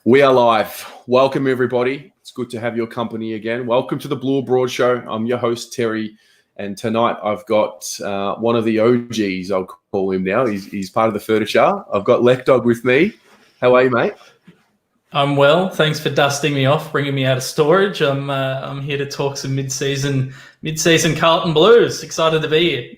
We are live. Welcome, everybody. It's good to have your company again. Welcome to the Blue Abroad Show. I'm your host, Terry, and tonight I've got one of the OGs, I'll call him now. He's part of the furniture. I've got Lekdog with me. How are you, mate? I'm well. Thanks for dusting me off, bringing me out of storage. I'm here to talk some mid-season Carlton Blues. Excited to be here.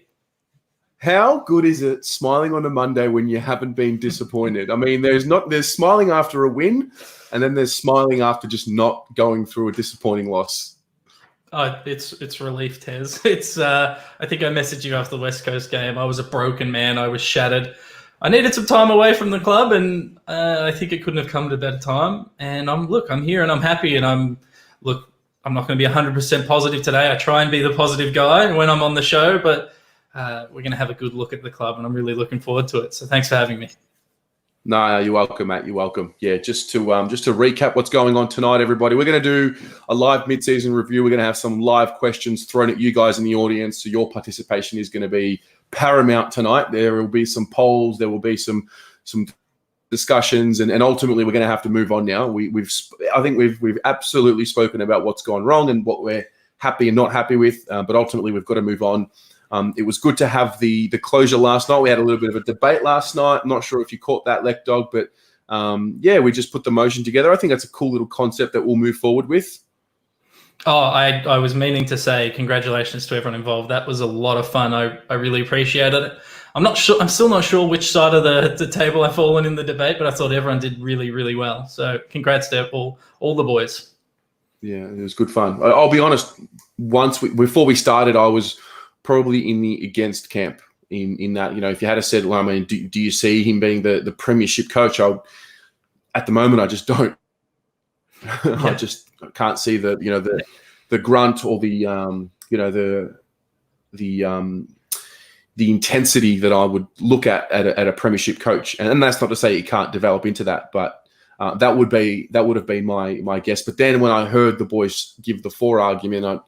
How good is it smiling on a Monday when you haven't been disappointed? I mean, there's smiling after a win, and then there's smiling after just not going through a disappointing loss. Oh, it's relief, Tez. I think I messaged you after the West Coast game. I was a broken man. I was shattered. I needed some time away from the club, and I think it couldn't have come at a better time. And I'm here and I'm happy. And I'm not going to be 100% positive today. I try and be the positive guy when I'm on the show, but we're going to have a good look at the club, and I'm really looking forward to it. So thanks for having me. No, you're welcome, mate. You're welcome. Yeah, just to recap what's going on tonight, everybody. We're going to do a live mid-season review. We're going to have some live questions thrown at you guys in the audience. So your participation is going to be paramount tonight. There will be some polls. There will be some discussions, and ultimately we're going to have to move on now. I think we've absolutely spoken about what's gone wrong and what we're happy and not happy with, but ultimately we've got to move on. It was good to have the closure last night. We had a little bit of a debate last night. I'm not sure if you caught that, Lekdog, but we just put the motion together. I think that's a cool little concept that we'll move forward with. Oh, I was meaning to say congratulations to everyone involved. That was a lot of fun. I really appreciated it. I'm still not sure which side of the table I've fallen in the debate, but I thought everyone did really, really well. So congrats to all the boys. Yeah, it was good fun. I'll be honest, before we started, I was probably in the against camp in that, if you had said, well, I mean, do you see him being the premiership coach? At the moment, I just don't. Yeah. I just can't see the grunt or the intensity that I would look at a premiership coach. And that's not to say he can't develop into that, but that would have been my guess. But then when I heard the boys give the for argument,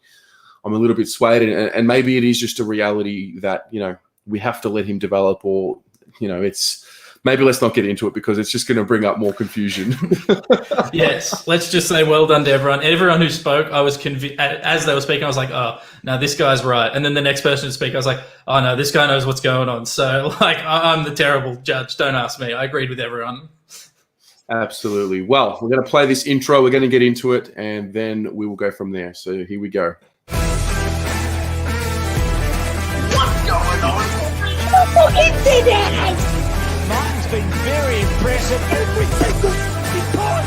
I'm a little bit swayed, and maybe it is just a reality that, we have to let him develop, or, it's maybe let's not get into it because it's just going to bring up more confusion. Yes, let's just say well done to everyone. Everyone who spoke, I was convinced, as they were speaking, I was like, oh, no, this guy's right. And then the next person to speak, I was like, oh, no, this guy knows what's going on. So, I'm the terrible judge. Don't ask me. I agreed with everyone. Absolutely. Well, we're going to play this intro. We're going to get into it, and then we will go from there. So here we go. Internet! Martin's been very impressive every single time.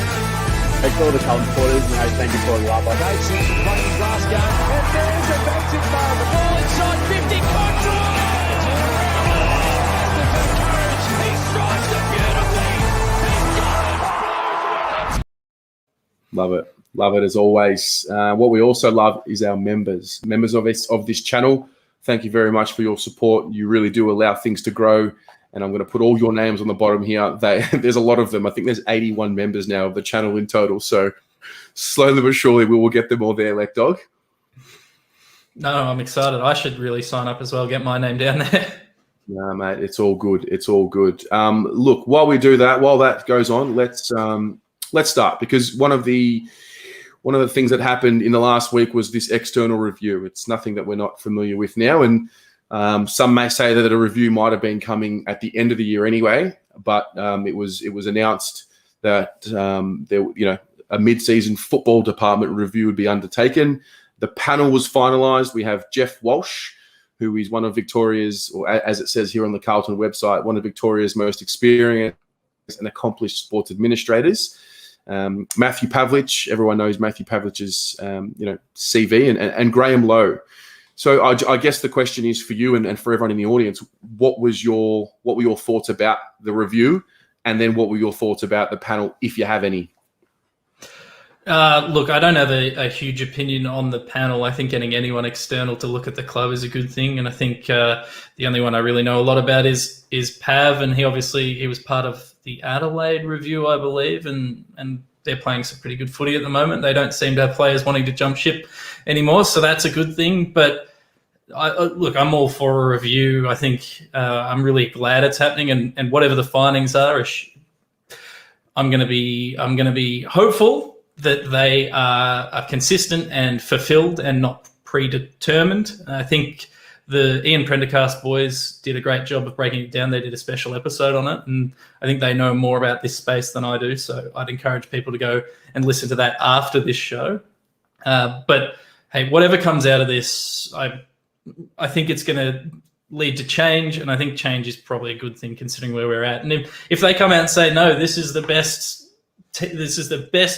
Thanks to all the Carlton supporters, thank you for all the love. Mason's playing Glasgow, and there's a massive moment. Ball inside 50, control! He strikes it beautifully. He's got it. Love it as always. What we also love is our members of this channel. Thank you very much for your support. You really do allow things to grow. And I'm going to put all your names on the bottom here. There's a lot of them. I think there's 81 members now of the channel in total. So slowly but surely we will get them all there, Lekdog. No, I'm excited. I should really sign up as well, get my name down there. No, mate, it's all good. It's all good. Look, while that goes on, let's start, because one of the things that happened in the last week was this external review. It's nothing that we're not familiar with now, and some may say that a review might have been coming at the end of the year anyway. But it was announced that a mid-season football department review would be undertaken. The panel was finalised. We have Jeff Walsh, who is one of Victoria's, or as it says here on the Carlton website, one of Victoria's most experienced and accomplished sports administrators. Matthew Pavlich, everyone knows Matthew Pavlich's CV, and Graham Lowe. So I guess the question is for you and for everyone in the audience: what were your thoughts about the review, and then what were your thoughts about the panel, if you have any? Look, I don't have a huge opinion on the panel. I think getting anyone external to look at the club is a good thing, and I think the only one I really know a lot about is Pav, and he was part of the Adelaide review, I believe, and they're playing some pretty good footy at the moment. They don't seem to have players wanting to jump ship anymore, so that's a good thing. But I'm all for a review. I think I'm really glad it's happening, and whatever the findings are, I'm going to be hopeful that they are consistent and fulfilled and not predetermined. I think the Ian Prendergast boys did a great job of breaking it down. They did a special episode on it, and I think they know more about this space than I do. So I'd encourage people to go and listen to that after this show. But hey, whatever comes out of this, I think it's going to lead to change, and I think change is probably a good thing considering where we're at. And if they come out and say, no, this is the best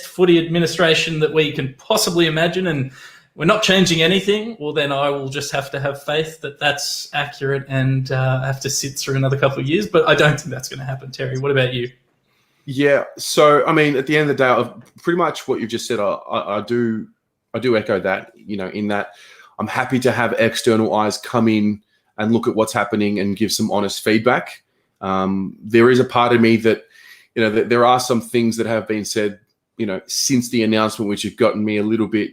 footy administration that we can possibly imagine, and we're not changing anything, well, then I will just have to have faith that that's accurate and have to sit through another couple of years. But I don't think that's going to happen, Terry. What about you? Yeah. So, I mean, at the end of the day, pretty much what you've just said, I do echo that, in that I'm happy to have external eyes come in and look at what's happening and give some honest feedback. There is a part of me that, that there are some things that have been said, since the announcement, which have gotten me a little bit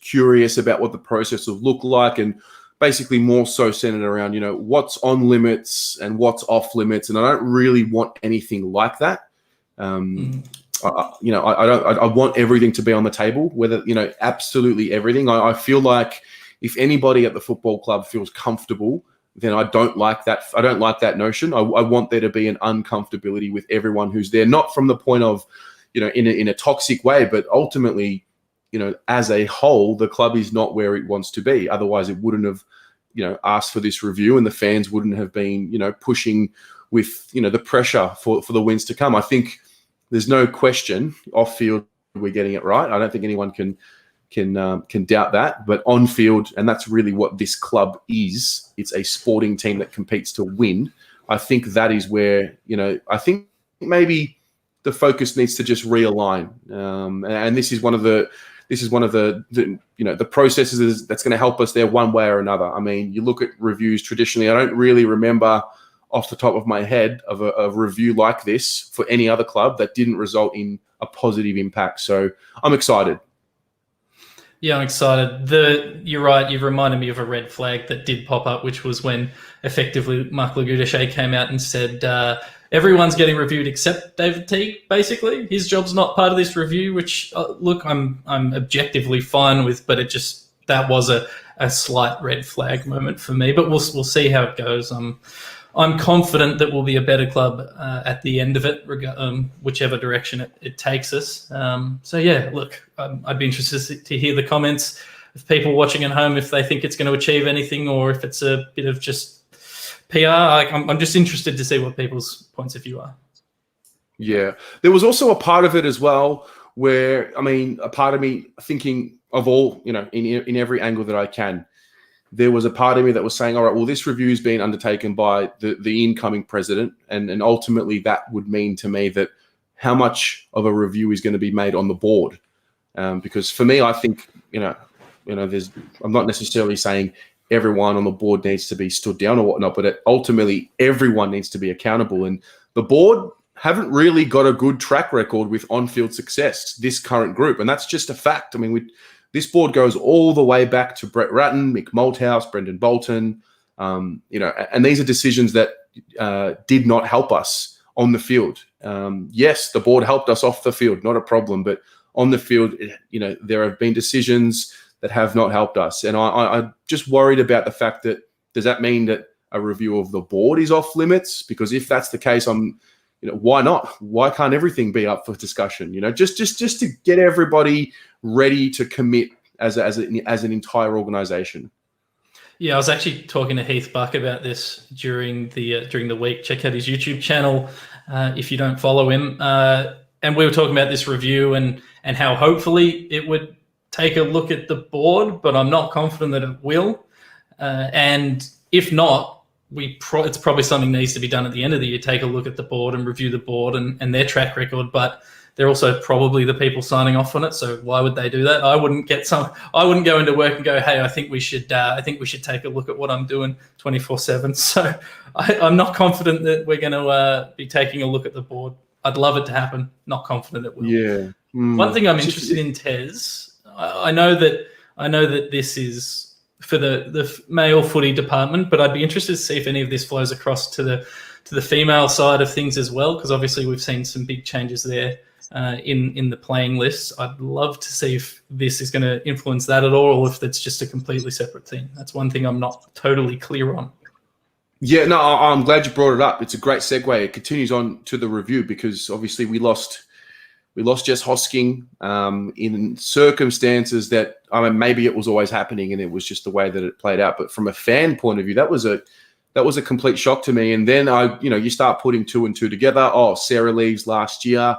curious about what the process will look like, and basically more so centered around, what's on limits and what's off limits. And I don't really want anything like that. I want everything to be on the table, whether, absolutely everything. I feel like if anybody at the football club feels comfortable, then I don't like that. I don't like that notion. I want there to be an uncomfortability with everyone who's there, not from the point of, in a toxic way, but ultimately, as a whole, the club is not where it wants to be. Otherwise, it wouldn't have, asked for this review, and the fans wouldn't have been, pushing with, the pressure for the wins to come. I think there's no question off field we're getting it right. I don't think anyone can doubt that. But on field, and that's really what this club is. It's a sporting team that competes to win. I think that is where, I think maybe the focus needs to just realign. And this is one of the the processes that's going to help us there one way or another. I mean, you look at reviews traditionally. I don't really remember off the top of my head of a review like this for any other club that didn't result in a positive impact. So I'm excited. Yeah, I'm excited. You're right. You've reminded me of a red flag that did pop up, which was when effectively Mark Lagudesche came out and said everyone's getting reviewed except David Teague. Basically, his job's not part of this review. Which look, I'm objectively fine with, but that was a slight red flag moment for me. But we'll see how it goes. I'm confident that we'll be a better club at the end of it, whichever direction it takes us. So, yeah, look, I'd be interested to hear the comments of people watching at home if they think it's going to achieve anything or if it's a bit of just PR. I'm just interested to see what people's points of view are. Yeah. There was also a part of it as well where, a part of me thinking of all, in every angle that I can, there was a part of me that was saying, all right, well, this review is being undertaken by the incoming president. And ultimately that would mean to me that how much of a review is going to be made on the board. Because for me, I think, I'm not necessarily saying everyone on the board needs to be stood down or whatnot, but ultimately everyone needs to be accountable. And the board haven't really got a good track record with on-field success, this current group. And that's just a fact. This board goes all the way back to Brett Ratton, Mick Malthouse, Brendan Bolton, and these are decisions that did not help us on the field. Yes, the board helped us off the field, not a problem, but on the field, there have been decisions that have not helped us. And I'm just worried about the fact that, does that mean that a review of the board is off limits? Because if that's the case, why not? Why can't everything be up for discussion? Just to get everybody ready to commit as an entire organisation. Yeah, I was actually talking to Heath Buck about this during the week. Check out his YouTube channel if you don't follow him. And we were talking about this review and how hopefully it would take a look at the board, but I'm not confident that it will. And if not, it's probably something that needs to be done at the end of the year. Take a look at the board and review the board and their track record, but they're also probably the people signing off on it. So why would they do that? I wouldn't go into work and go, hey, I think we should take a look at what I'm doing 24/7. So I'm not confident that we're going to be taking a look at the board. I'd love it to happen. Not confident it will. Yeah. One thing I'm interested in, Tez, I know that this is for the male footy department, but I'd be interested to see if any of this flows across to the female side of things as well, because obviously we've seen some big changes there in the playing lists. I'd love to see if this is going to influence that at all, or if it's just a completely separate thing. That's one thing I'm not totally clear on. Yeah, no, I'm glad you brought it up. It's a great segue. It continues on to the review because obviously we lost Jess Hosking in circumstances that, I mean, maybe it was always happening and it was just the way that it played out. But from a fan point of view, that was a complete shock to me. And then you start putting two and two together. Oh, Sarah leaves last year,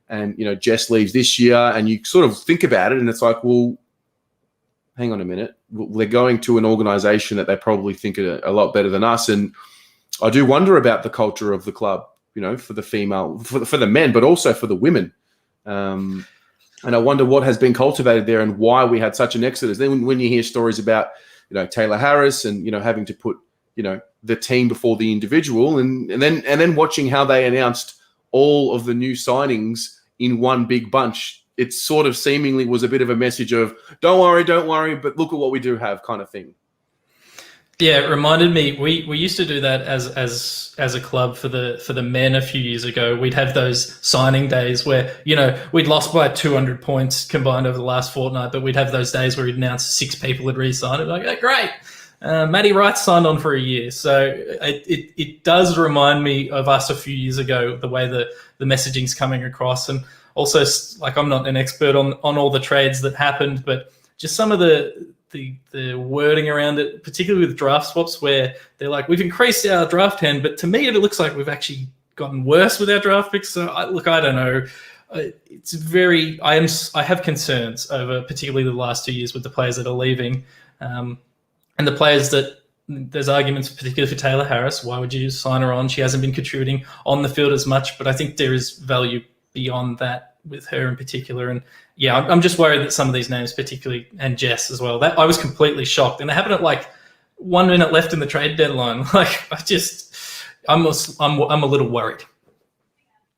and Jess leaves this year, and you sort of think about it, and it's like, well, hang on a minute. They're going to an organization that they probably think are a lot better than us. And I do wonder about the culture of the club, for the female, for the men, but also for the women. And I wonder what has been cultivated there and why we had such an exodus. Then when you hear stories about, Taylor Harris and, having to put, the team before the individual and then watching how they announced all of the new signings in one big bunch, it sort of seemingly was a bit of a message of don't worry, but look at what we do have kind of thing. Yeah, it reminded me. We used to do that as a club for the men a few years ago. We'd have those signing days where we'd lost by 200 points combined over the last fortnight, but we'd have those days where we'd announce 6 people had re-signed. Like, oh, great, Matty Wright signed on for a year. So it does remind me of us a few years ago, the way the messaging's coming across. And also, like, I'm not an expert on all the trades that happened, but just some of the wording around it, particularly with draft swaps, where they're like, we've increased our draft hand, but to me it looks like we've actually gotten worse with our draft picks. So I don't know. It's very. I have concerns over particularly the last 2 years with the players that are leaving, and the players that there's arguments, particularly for Taylor Harris. Why would you sign her on? She hasn't been contributing on the field as much, but I think there is value beyond that with her in particular. And yeah, I'm just worried that some of these names, particularly, and Jess as well, that I was completely shocked. And it happened at like 1 minute left in the trade deadline. Like, I'm a little worried.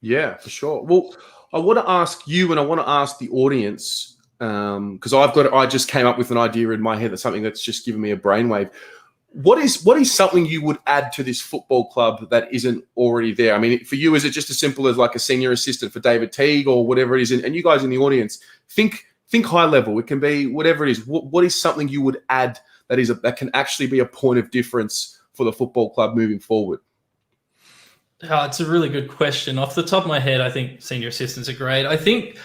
Yeah, for sure. Well, I want to ask you, and I want to ask the audience, because I just came up with an idea in my head that's something that's just given me a brainwave. What is something you would add to this football club that isn't already there? I mean, for you, is it just as simple as like a senior assistant for David Teague or whatever it is? And you guys in the audience, think high level. It can be whatever it is. What is something you would add that can actually be a point of difference for the football club moving forward? Oh, it's a really good question. Off the top of my head, I think senior assistants are great. I think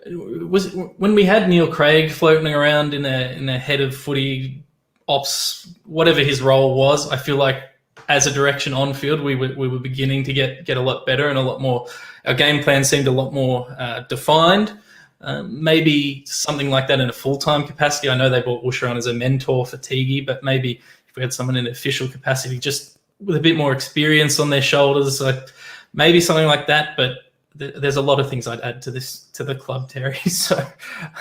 was when we had Neil Craig floating around in a head of footy ops, whatever his role was, I feel like as a direction on field, we were beginning to get a lot better and a lot more. Our game plan seemed a lot more defined. Maybe something like that in a full-time capacity. I know they brought Walsh on as a mentor for Teague, but maybe if we had someone in an official capacity, just with a bit more experience on their shoulders, maybe something like that. But there's a lot of things I'd add to the club, Terry. So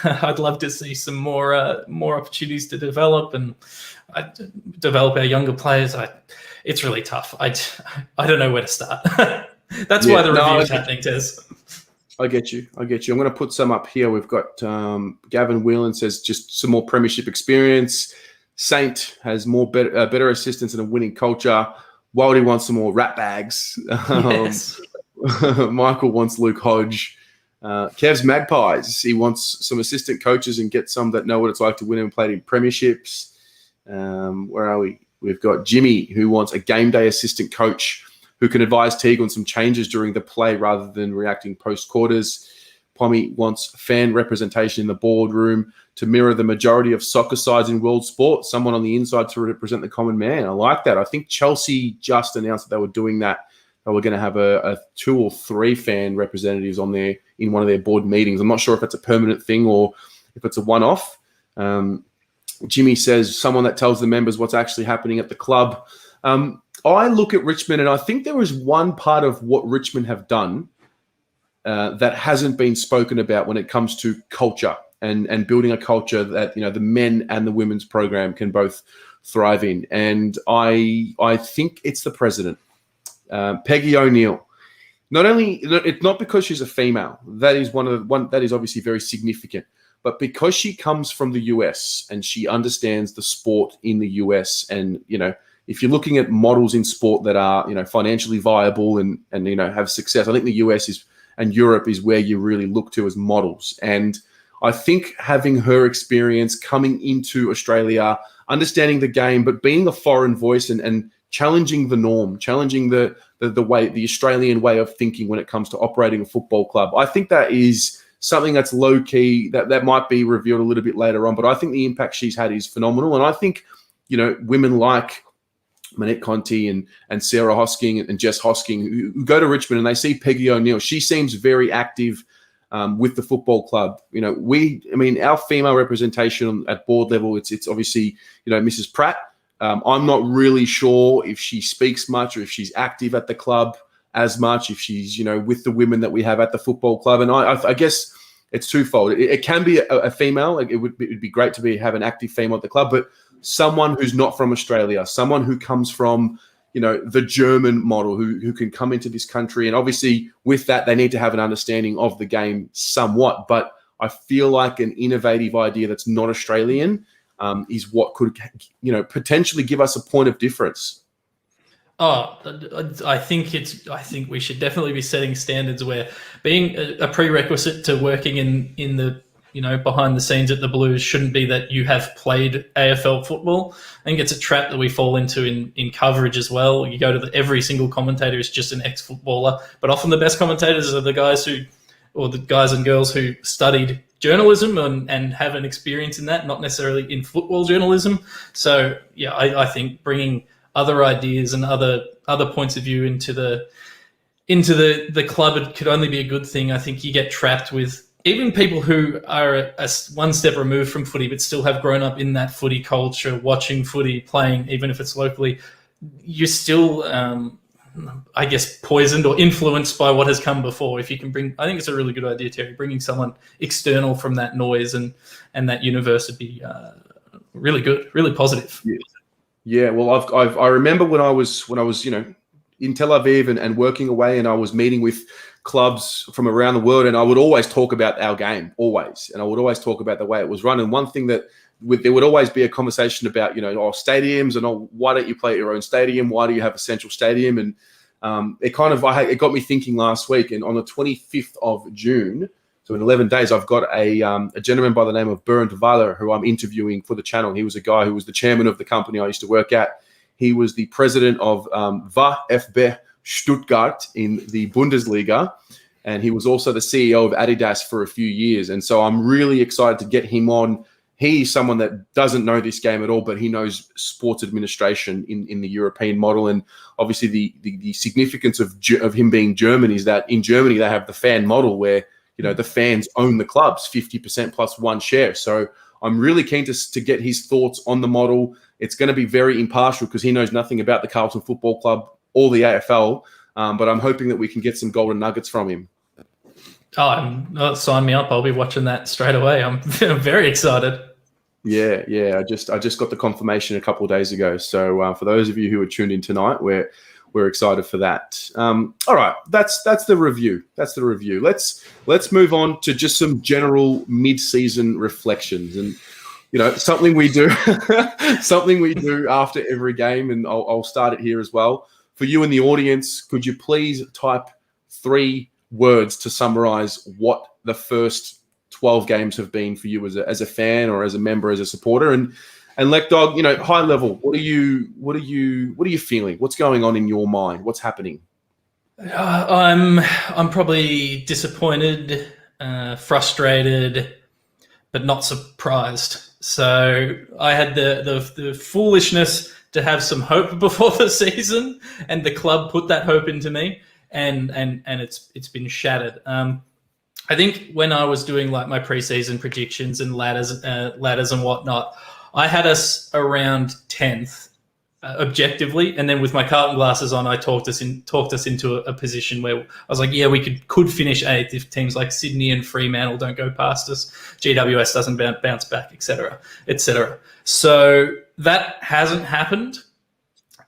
I'd love to see some more opportunities to develop and develop our younger players. It's really tough. I don't know where to start. That's why the review is happening, Tez. I get you. I'm going to put some up here. We've got Gavin Whelan says just some more premiership experience. Saint has better assistance and a winning culture. Wildy wants some more rat bags. Yes. Michael wants Luke Hodge. Kev's Magpies. He wants some assistant coaches and get some that know what it's like to win and play in premierships. Where are we? We've got Jimmy, who wants a game day assistant coach who can advise Teague on some changes during the play rather than reacting post-quarters. Pommy wants fan representation in the boardroom to mirror the majority of soccer sides in world sport, someone on the inside to represent the common man. I like that. I think Chelsea just announced that they were doing that. They were going to have a 2 or 3 fan representatives on there in one of their board meetings. I'm not sure if it's a permanent thing or if it's a one-off. Jimmy says someone that tells the members what's actually happening at the club. I look at Richmond and I think there is one part of what Richmond have done that hasn't been spoken about when it comes to culture and building a culture that, the men and the women's program can both thrive in. And I think it's the president, Peggy O'Neill. It's not because she's a female. That is that is obviously very significant. But because she comes from the US and she understands the sport in the US and, if you're looking at models in sport that are, financially viable and have success, I think the US and Europe is where you really look to as models. And I think having her experience coming into Australia, understanding the game, but being a foreign voice and challenging the norm, challenging the Australian way of thinking when it comes to operating a football club. I think that is something that's low key, that might be revealed a little bit later on, but I think the impact she's had is phenomenal. And I think, women like Manette Conti and Sarah Hosking and Jess Hosking who go to Richmond and they see Peggy O'Neill, she seems very active with the football club. Our female representation at board level, it's obviously, Mrs. Pratt. I'm not really sure if she speaks much or if she's active at the club as much, if she's, with the women that we have at the football club. And I guess it's twofold. It can be a female. Like it would be great to have an active female at the club, but someone who's not from Australia, someone who comes from, the German model, who can come into this country. And obviously with that, they need to have an understanding of the game somewhat. But I feel like an innovative idea that's not Australian is what could, potentially give us a point of difference. Oh, I think we should definitely be setting standards where being a prerequisite to working in the, behind the scenes at the Blues shouldn't be that you have played AFL football. I think it's a trap that we fall into in coverage as well. You go to every single commentator is just an ex-footballer, but often the best commentators are the guys and girls who studied journalism and have an experience in that, not necessarily in football journalism. So yeah, I think bringing other ideas and other points of view into the club, it could only be a good thing. I think you get trapped with even people who are one step removed from footy but still have grown up in that footy culture, watching footy, playing, even if it's locally. You're still, I guess, poisoned or influenced by what has come before. If you can I think it's a really good idea, Terry, bringing someone external from that noise and that universe would be really good, really positive. Yeah. Well, I remember when I was in Tel Aviv and working away, and I was meeting with clubs from around the world, and I would always talk about our game, always, and I would always talk about the way it was run. And one thing there would always be a conversation about, stadiums and why don't you play at your own stadium? Why do you have a central stadium? And it got me thinking last week. And on the 25th of June, so in 11 days, I've got a gentleman by the name of Bernd Weiler who I'm interviewing for the channel. He was a guy who was the chairman of the company I used to work at. He was the president of VfB Stuttgart in the Bundesliga, and he was also the CEO of Adidas for a few years. And so I'm really excited to get him on. He's someone that doesn't know this game at all, but he knows sports administration in the European model. And obviously the significance of him being German is that in Germany they have the fan model where, the fans own the clubs, 50% plus one share. So I'm really keen to get his thoughts on the model. It's going to be very impartial because he knows nothing about the Carlton Football Club or the AFL, but I'm hoping that we can get some golden nuggets from him. Oh, sign me up. I'll be watching that straight away. I'm very excited. Yeah. I just got the confirmation a couple of days ago. So for those of you who are tuned in tonight, we're excited for that. All right, that's the review. Let's move on to just some general mid-season reflections, and something we do after every game. And I'll start it here as well. For you in the audience, could you please type 3 words to summarize what the first 12 games have been for you as a fan or as a member, as a supporter? And Lek Dog, high level, what are you feeling? What's going on in your mind? What's happening? I'm probably disappointed, frustrated, but not surprised. So I had the foolishness to have some hope before the season, and the club put that hope into me, and it's been shattered. I think when I was doing like my preseason predictions and ladders and whatnot, I had us around 10th objectively, and then with my Carlton glasses on, I talked us into a position where I was like, yeah, we could finish 8th if teams like Sydney and Fremantle don't go past us, GWS doesn't bounce back, etc., etc. So that hasn't happened.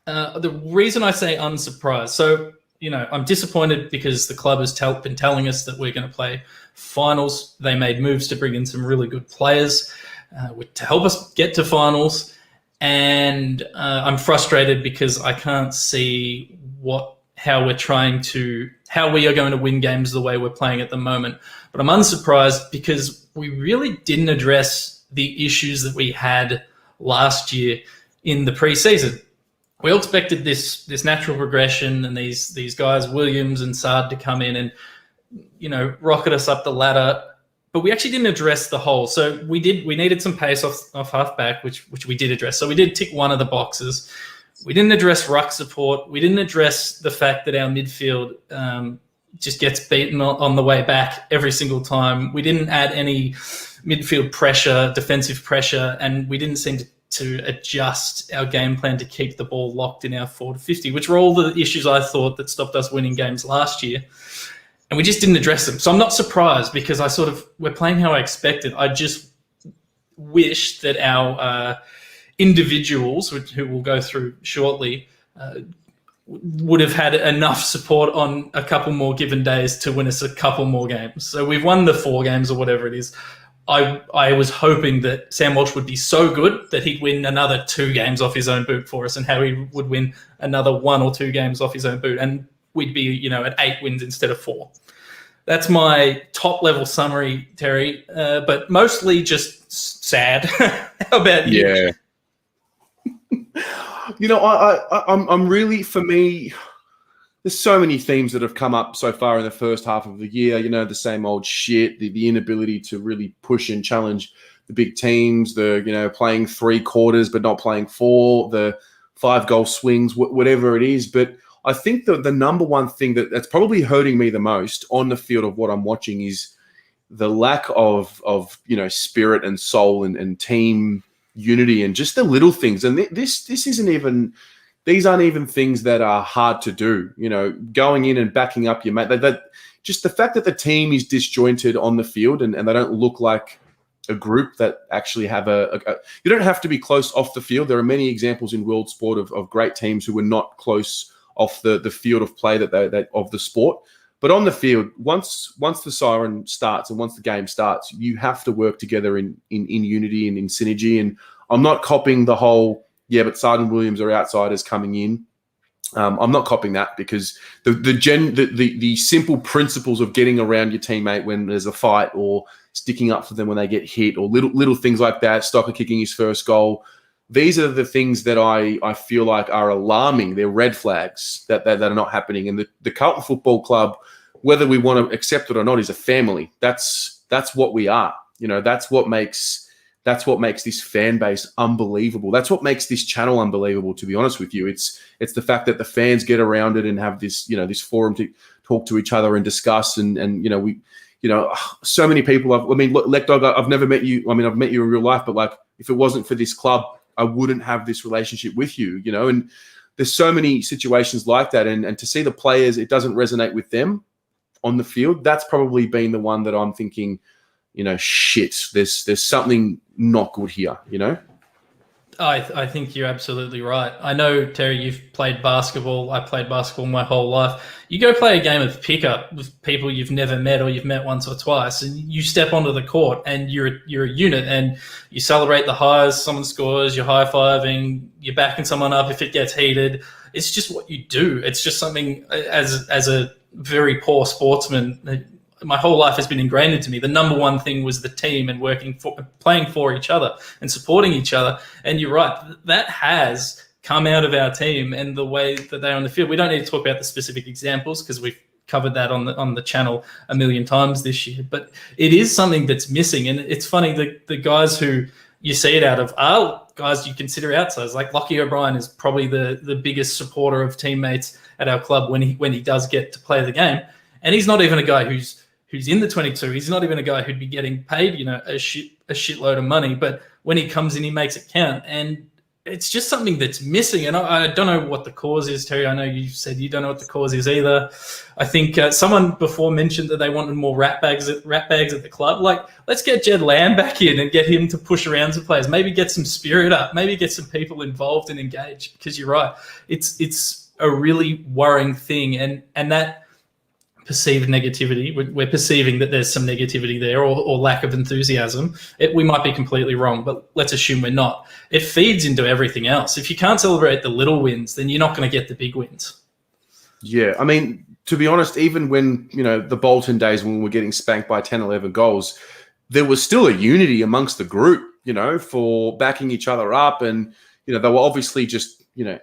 The reason I say unsurprised, so I'm disappointed because the club has been telling us that we're going to play finals. They made moves to bring in some really good players to help us get to finals. and I'm frustrated because I can't see how we are going to win games the way we're playing at the moment. But I'm unsurprised because we really didn't address the issues that we had last year in the preseason. We all expected this natural progression and these guys, Williams and Saad, to come in and, rocket us up the ladder. But we actually didn't address the hole. So we needed some pace off halfback, which we did address. So we did tick one of the boxes. We didn't address ruck support. We didn't address the fact that our midfield just gets beaten on the way back every single time. We didn't add any midfield pressure, defensive pressure, and we didn't seem to adjust our game plan to keep the ball locked in our 40-50, which were all the issues I thought that stopped us winning games last year. And we just didn't address them. So I'm not surprised because we're playing how I expected. I just wish that our individuals, who we'll go through shortly, would have had enough support on a couple more given days to win us a couple more games. So we've won the 4 games or whatever it is. I was hoping that Sam Walsh would be so good that he'd win another 2 games off his own boot for us, and Harry would win another 1 or 2 games off his own boot, and we'd be, at 8 wins instead of 4. That's my top level summary, Terry, but mostly just sad. How about you? Yeah. I'm really, for me, there's so many themes that have come up so far in the first half of the year. The same old shit, the inability to really push and challenge the big teams, playing 3 quarters but not playing 4, the 5-goal swings, whatever it is. But I think the number one thing that's probably hurting me the most on the field of what I'm watching is the lack of spirit and soul and team unity and just the little things. And this isn't even, these aren't even things that are hard to do. Going in and backing up your mate. That just the fact that the team is disjointed on the field and they don't look like a group that actually have you don't have to be close off the field. There are many examples in world sport of great teams who were not close off the field of play that of the sport. But on the field, once the siren starts and once the game starts, you have to work together in unity and in synergy. And I'm not copying the whole, but Saad and Williams are outsiders coming in. I'm not copying that because the simple principles of getting around your teammate when there's a fight or sticking up for them when they get hit or little things like that, Stocker kicking his first goal, these are the things that I feel like are alarming. They're red flags that are not happening. And the Carlton Football Club, whether we want to accept it or not, is a family. That's what we are. That's what makes this fan base unbelievable. That's what makes this channel unbelievable, to be honest with you. It's the fact that the fans get around it and have this, this forum to talk to each other and discuss. And so many people. Lek Dog, I've never met you. I've met you in real life, but if it wasn't for this club, I wouldn't have this relationship with you, and there's so many situations like that. And to see the players, it doesn't resonate with them on the field. That's probably been the one that I'm thinking, shit, there's something not good here, I think you're absolutely right. I know, Terry, you've played basketball. I played basketball my whole life. You go play a game of pickup with people you've never met or you've met once or twice, and you step onto the court and you're a unit and you celebrate the highs, someone scores, you're high-fiving, you're backing someone up if it gets heated. It's just what you do. It's just something, as a very poor sportsman, my whole life has been ingrained into me. The number one thing was the team and playing for each other and supporting each other. And you're right, that has come out of our team and the way that they're on the field. We don't need to talk about the specific examples because we've covered that on the channel a million times this year. But it is something that's missing. And it's funny, the guys who you see it out of are guys you consider outsiders. Like Lockie O'Brien is probably the biggest supporter of teammates at our club when he does get to play the game. And he's not even a guy who's in the 22. He's not even a guy who'd be getting paid, a shitload of money. But when he comes in, he makes it count. And it's just something that's missing. And I don't know what the cause is, Terry. I know you said you don't know what the cause is either. I think someone before mentioned that they wanted more rat bags at the club. Let's get Jed Lamb back in and get him to push around some players. Maybe get some spirit up. Maybe get some people involved and engaged. Because you're right. It's a really worrying thing. And perceived negativity. We're perceiving that there's some negativity there or lack of enthusiasm. We might be completely wrong, but let's assume we're not. It feeds into everything else. If you can't celebrate the little wins, then you're not going to get the big wins. Yeah, I mean, to be honest, even when, the Bolton days when we were getting spanked by 10, 11 goals, there was still a unity amongst the group, for backing each other up. And, they were obviously just,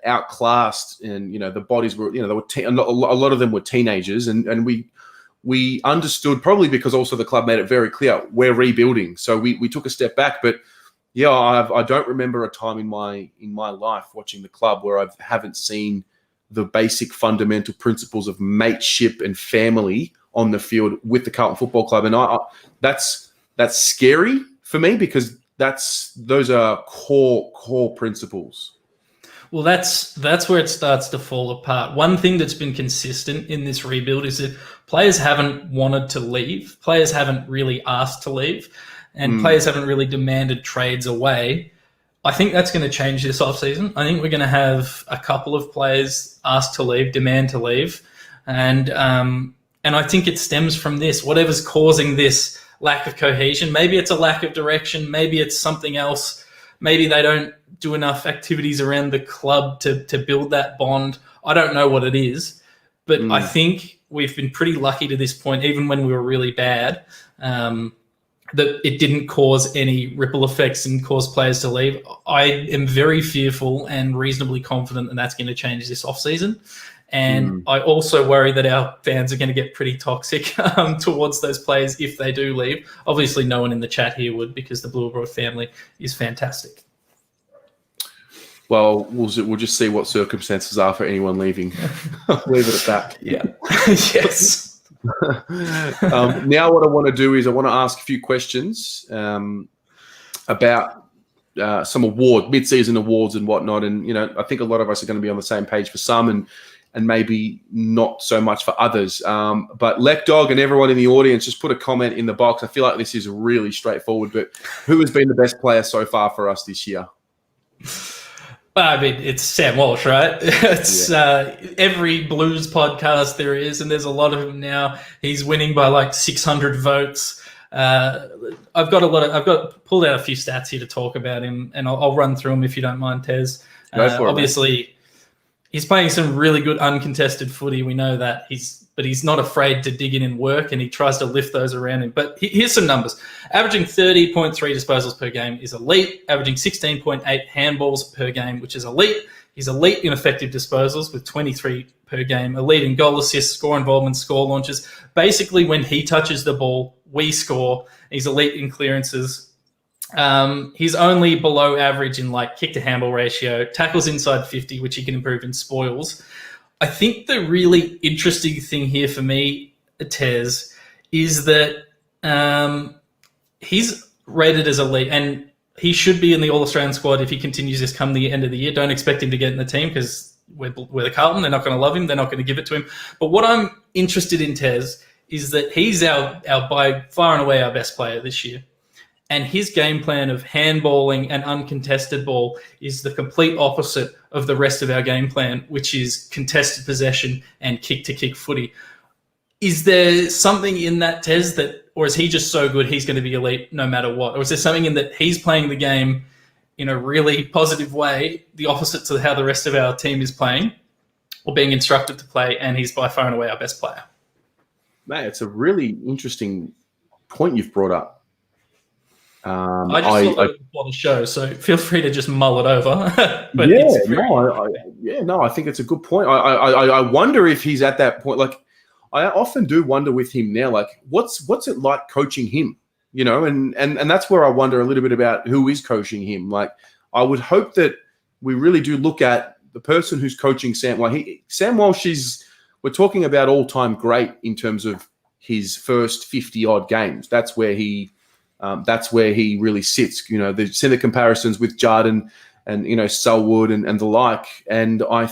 outclassed, and, the bodies were, they were a lot of them were teenagers, and we understood, probably because also the club made it very clear we're rebuilding. So we took a step back. But yeah, I don't remember a time in my life watching the club where I haven't seen the basic fundamental principles of mateship and family on the field with the Carlton Football Club. And that's scary for me, because those are core principles. Well, that's where it starts to fall apart. One thing that's been consistent in this rebuild is that players haven't wanted to leave. Players haven't really asked to leave, and players haven't really demanded trades away. I think that's going to change this offseason. I think we're going to have a couple of players ask to leave, demand to leave, and I think it stems from this. Whatever's causing this lack of cohesion, maybe it's a lack of direction, maybe it's something else. Maybe they don't do enough activities around the club to build that bond. I don't know what it is, but I think we've been pretty lucky to this point, even when we were really bad, that it didn't cause any ripple effects and cause players to leave. I am very fearful and reasonably confident that that's going to change this offseason. And I also worry that our fans are going to get pretty toxic towards those players if they do leave. Obviously, no one in the chat here would, because the Blue Abroad family is fantastic. Well, we'll just see what circumstances are for anyone leaving. I'll leave it at that. Yeah. Yes. Now what I want to do is I want to ask a few questions about some mid-season awards and whatnot. And, I think a lot of us are going to be on the same page for some and maybe not so much for others. But Lekdog and everyone in the audience, just put a comment in the box. I feel like this is really straightforward, but who has been the best player so far for us this year? Well, I mean, it's Sam Walsh, right? It's every Blues podcast there is, and there's a lot of them now. He's winning by like 600 votes. I've pulled out a few stats here to talk about him, and I'll run through them if you don't mind, Tez. Obviously, he's playing some really good uncontested footy. We know that but he's not afraid to dig in and work, and he tries to lift those around him. But here's some numbers. Averaging 30.3 disposals per game is elite. Averaging 16.8 handballs per game, which is elite. He's elite in effective disposals with 23 per game. Elite in goal assists, score involvement, score launches. Basically, when he touches the ball, we score. He's elite in clearances. He's only below average in like kick to handball ratio, tackles inside 50, which he can improve in spoils. I think the really interesting thing here for me, Tez, is that he's rated as elite, and he should be in the All-Australian squad if he continues this come the end of the year. Don't expect him to get in the team because we're the Carlton. They're not going to love him. They're not going to give it to him. But what I'm interested in, Tez, is that he's our by far and away our best player this year. And his game plan of handballing and uncontested ball is the complete opposite of the rest of our game plan, which is contested possession and kick-to-kick footy. Is there something in that, Tez, or is he just so good he's going to be elite no matter what? Or is there something in that he's playing the game in a really positive way, the opposite to how the rest of our team is playing or being instructed to play, and he's by far and away our best player? Mate, it's a really interesting point you've brought up. I just thought that before the show, so feel free to just mull it over. But I think it's a good point. I wonder if he's at that point. Like, I often do wonder with him now, like, what's it like coaching him? And that's where I wonder a little bit about who is coaching him. Like, I would hope that we really do look at the person who's coaching Sam. Like, Sam Walsh we're talking about all-time great in terms of his first 50-odd games. That's where he really sits. They've seen the comparisons with Jardine and Selwood and the like. And I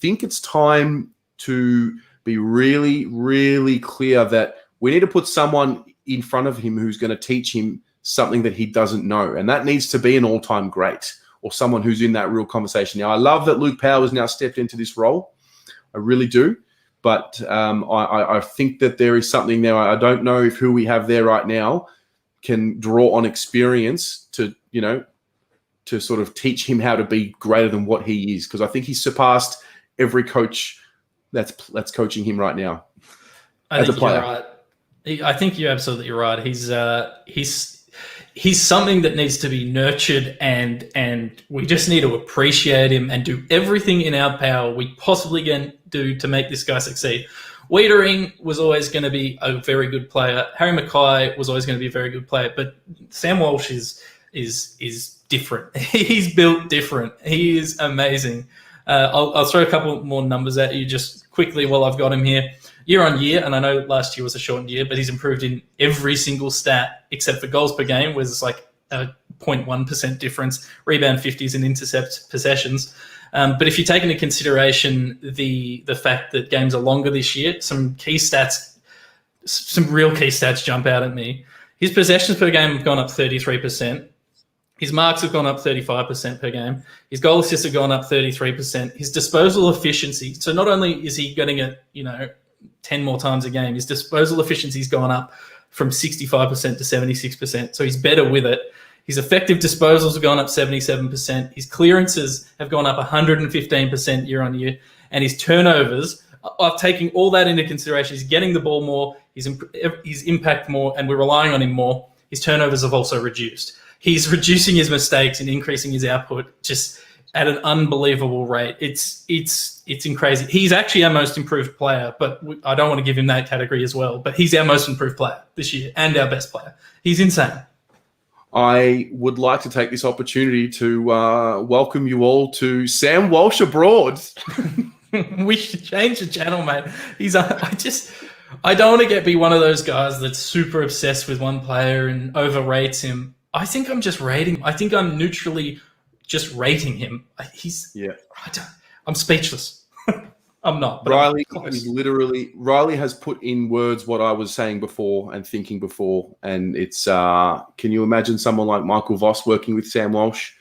think it's time to be really, really clear that we need to put someone in front of him who's going to teach him something that he doesn't know. And that needs to be an all-time great or someone who's in that real conversation. Now, I love that Luke Power has now stepped into this role. I really do. But I think that there is something there. I don't know if who we have there right now can draw on experience to sort of teach him how to be greater than what he is, because I think he's surpassed every coach that's coaching him right now. I think you're right. I think you're absolutely right. He's something that needs to be nurtured, and we just need to appreciate him and do everything in our power we possibly can do to make this guy succeed. Wiedering was always going to be a very good player. Harry Mackay was always going to be a very good player, but Sam Walsh is different. He's built different. He is amazing. I'll throw a couple more numbers at you just quickly while I've got him here. Year on year, and I know last year was a shortened year, but he's improved in every single stat except for goals per game, where it's like a 0.1% difference, rebound 50s and intercept possessions. But if you take into consideration the fact that games are longer this year, some real key stats jump out at me. His possessions per game have gone up 33%. His marks have gone up 35% per game. His goal assists have gone up 33%. His disposal efficiency, so not only is he getting it, 10 more times a game, his disposal efficiency's gone up from 65% to 76%. So he's better with it. His effective disposals have gone up 77%. His clearances have gone up 115% year on year. And his turnovers, I've taken all that into consideration. He's getting the ball more, his impact more, and we're relying on him more. His turnovers have also reduced. He's reducing his mistakes and increasing his output just at an unbelievable rate. It's crazy. He's actually our most improved player, but I don't want to give him that category as well. But he's our most improved player this year and our best player. He's insane. I would like to take this opportunity to welcome you all to Sam Walsh Abroad. We should change the channel, mate. I don't want to be one of those guys that's super obsessed with one player and overrates him. I think I'm just rating him. I think I'm neutrally just rating him. I'm speechless. I'm not. But Riley has put in words what I was saying before and thinking before, and it's can you imagine someone like Michael Voss working with Sam Walsh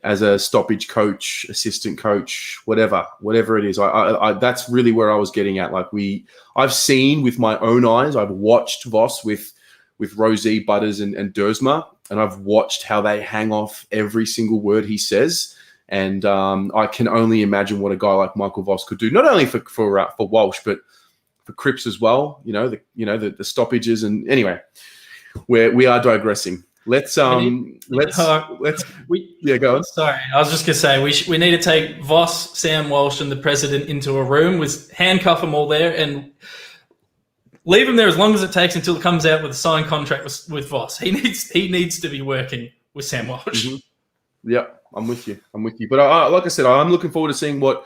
as a stoppage coach, assistant coach, whatever it is? I that's really where I was getting at. I've seen with my own eyes. I've watched Voss with Rosie, Butters, and Dersma, and I've watched how they hang off every single word he says. And I can only imagine what a guy like Michael Voss could do, not only for Walsh, but for Cripps as well. The stoppages, and anyway, we are digressing. Let's go on. Sorry, I was just gonna say we need to take Voss, Sam Walsh, and the president into a room, handcuff them all there, and leave him there as long as it takes until it comes out with a signed contract with Voss. He needs to be working with Sam Walsh. Mm-hmm. Yeah, I'm with you. But like I said, I'm looking forward to seeing what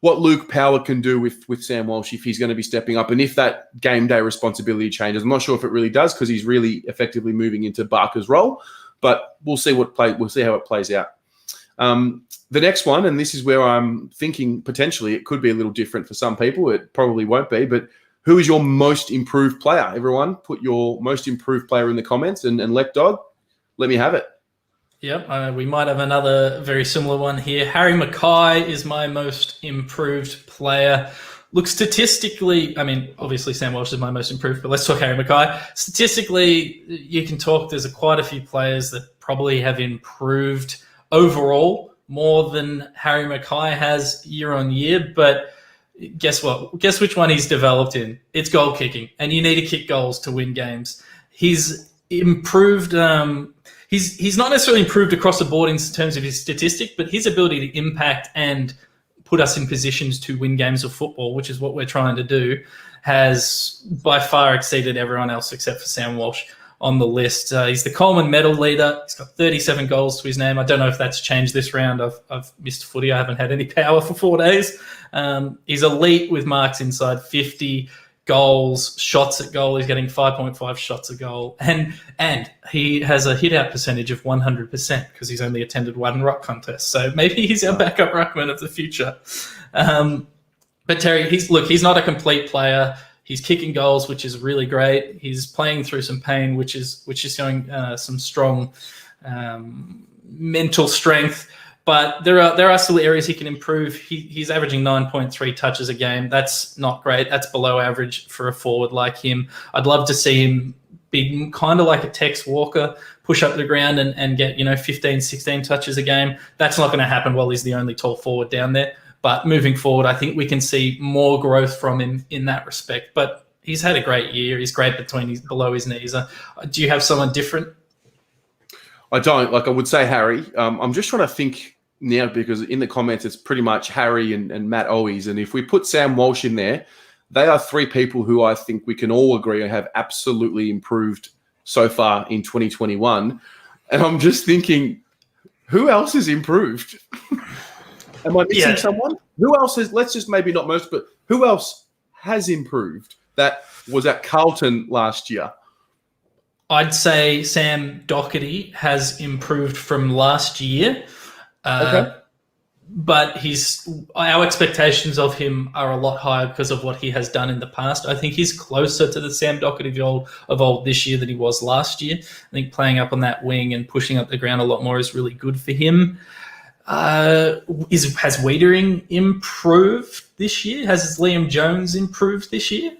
Luke Power can do with Sam Walsh if he's going to be stepping up, and if that game day responsibility changes. I'm not sure if it really does, because he's really effectively moving into Barker's role. But we'll see how it plays out. The next one, and this is where I'm thinking potentially it could be a little different for some people. It probably won't be, but who is your most improved player? Everyone, put your most improved player in the comments, and Dog, let me have it. Yep, we might have another very similar one here. Harry Mackay is my most improved player. Look, statistically, obviously Sam Walsh is my most improved, but let's talk Harry Mackay. Statistically, you can talk, there's quite a few players that probably have improved overall more than Harry Mackay has year on year, but guess what? Guess which one he's developed in? It's goal kicking, and you need to kick goals to win games. He's improved. He's not necessarily improved across the board in terms of his statistic, but his ability to impact and put us in positions to win games of football, which is what we're trying to do, has by far exceeded everyone else except for Sam Walsh on the list. He's the Coleman medal leader. He's got 37 goals to his name. I don't know if that's changed this round. I've missed footy. I haven't had any power for 4 days. He's elite with marks inside 50, goals, shots at goal. He's getting 5.5 shots a goal. And he has a hit-out percentage of 100% because he's only attended one ruck contest. So maybe he's our backup ruckman of the future. But Terry, he's not a complete player. He's kicking goals, which is really great. He's playing through some pain, which is showing some strong mental strength. But there are still areas he can improve. He's averaging 9.3 touches a game. That's not great. That's below average for a forward like him. I'd love to see him be kind of like a Tex Walker, push up the ground and get 15, 16 touches a game. That's not going to happen while he's the only tall forward down there. But moving forward, I think we can see more growth from him in that respect. But he's had a great year. He's great below his knees. Do you have someone different? I don't. I would say Harry. I'm just trying to think now because in the comments it's pretty much Harry and Matt Owies. And if we put Sam Walsh in there, they are three people who I think we can all agree have absolutely improved so far in 2021. And I'm just thinking, who else has improved? Am I missing someone? Who else has, let's just maybe not most, but who else has improved that was at Carlton last year? I'd say Sam Doherty has improved from last year. Okay. But our expectations of him are a lot higher because of what he has done in the past. I think he's closer to the Sam Doherty of old this year than he was last year. I think playing up on that wing and pushing up the ground a lot more is really good for him. Has Wiedering improved this year? Has Liam Jones improved this year?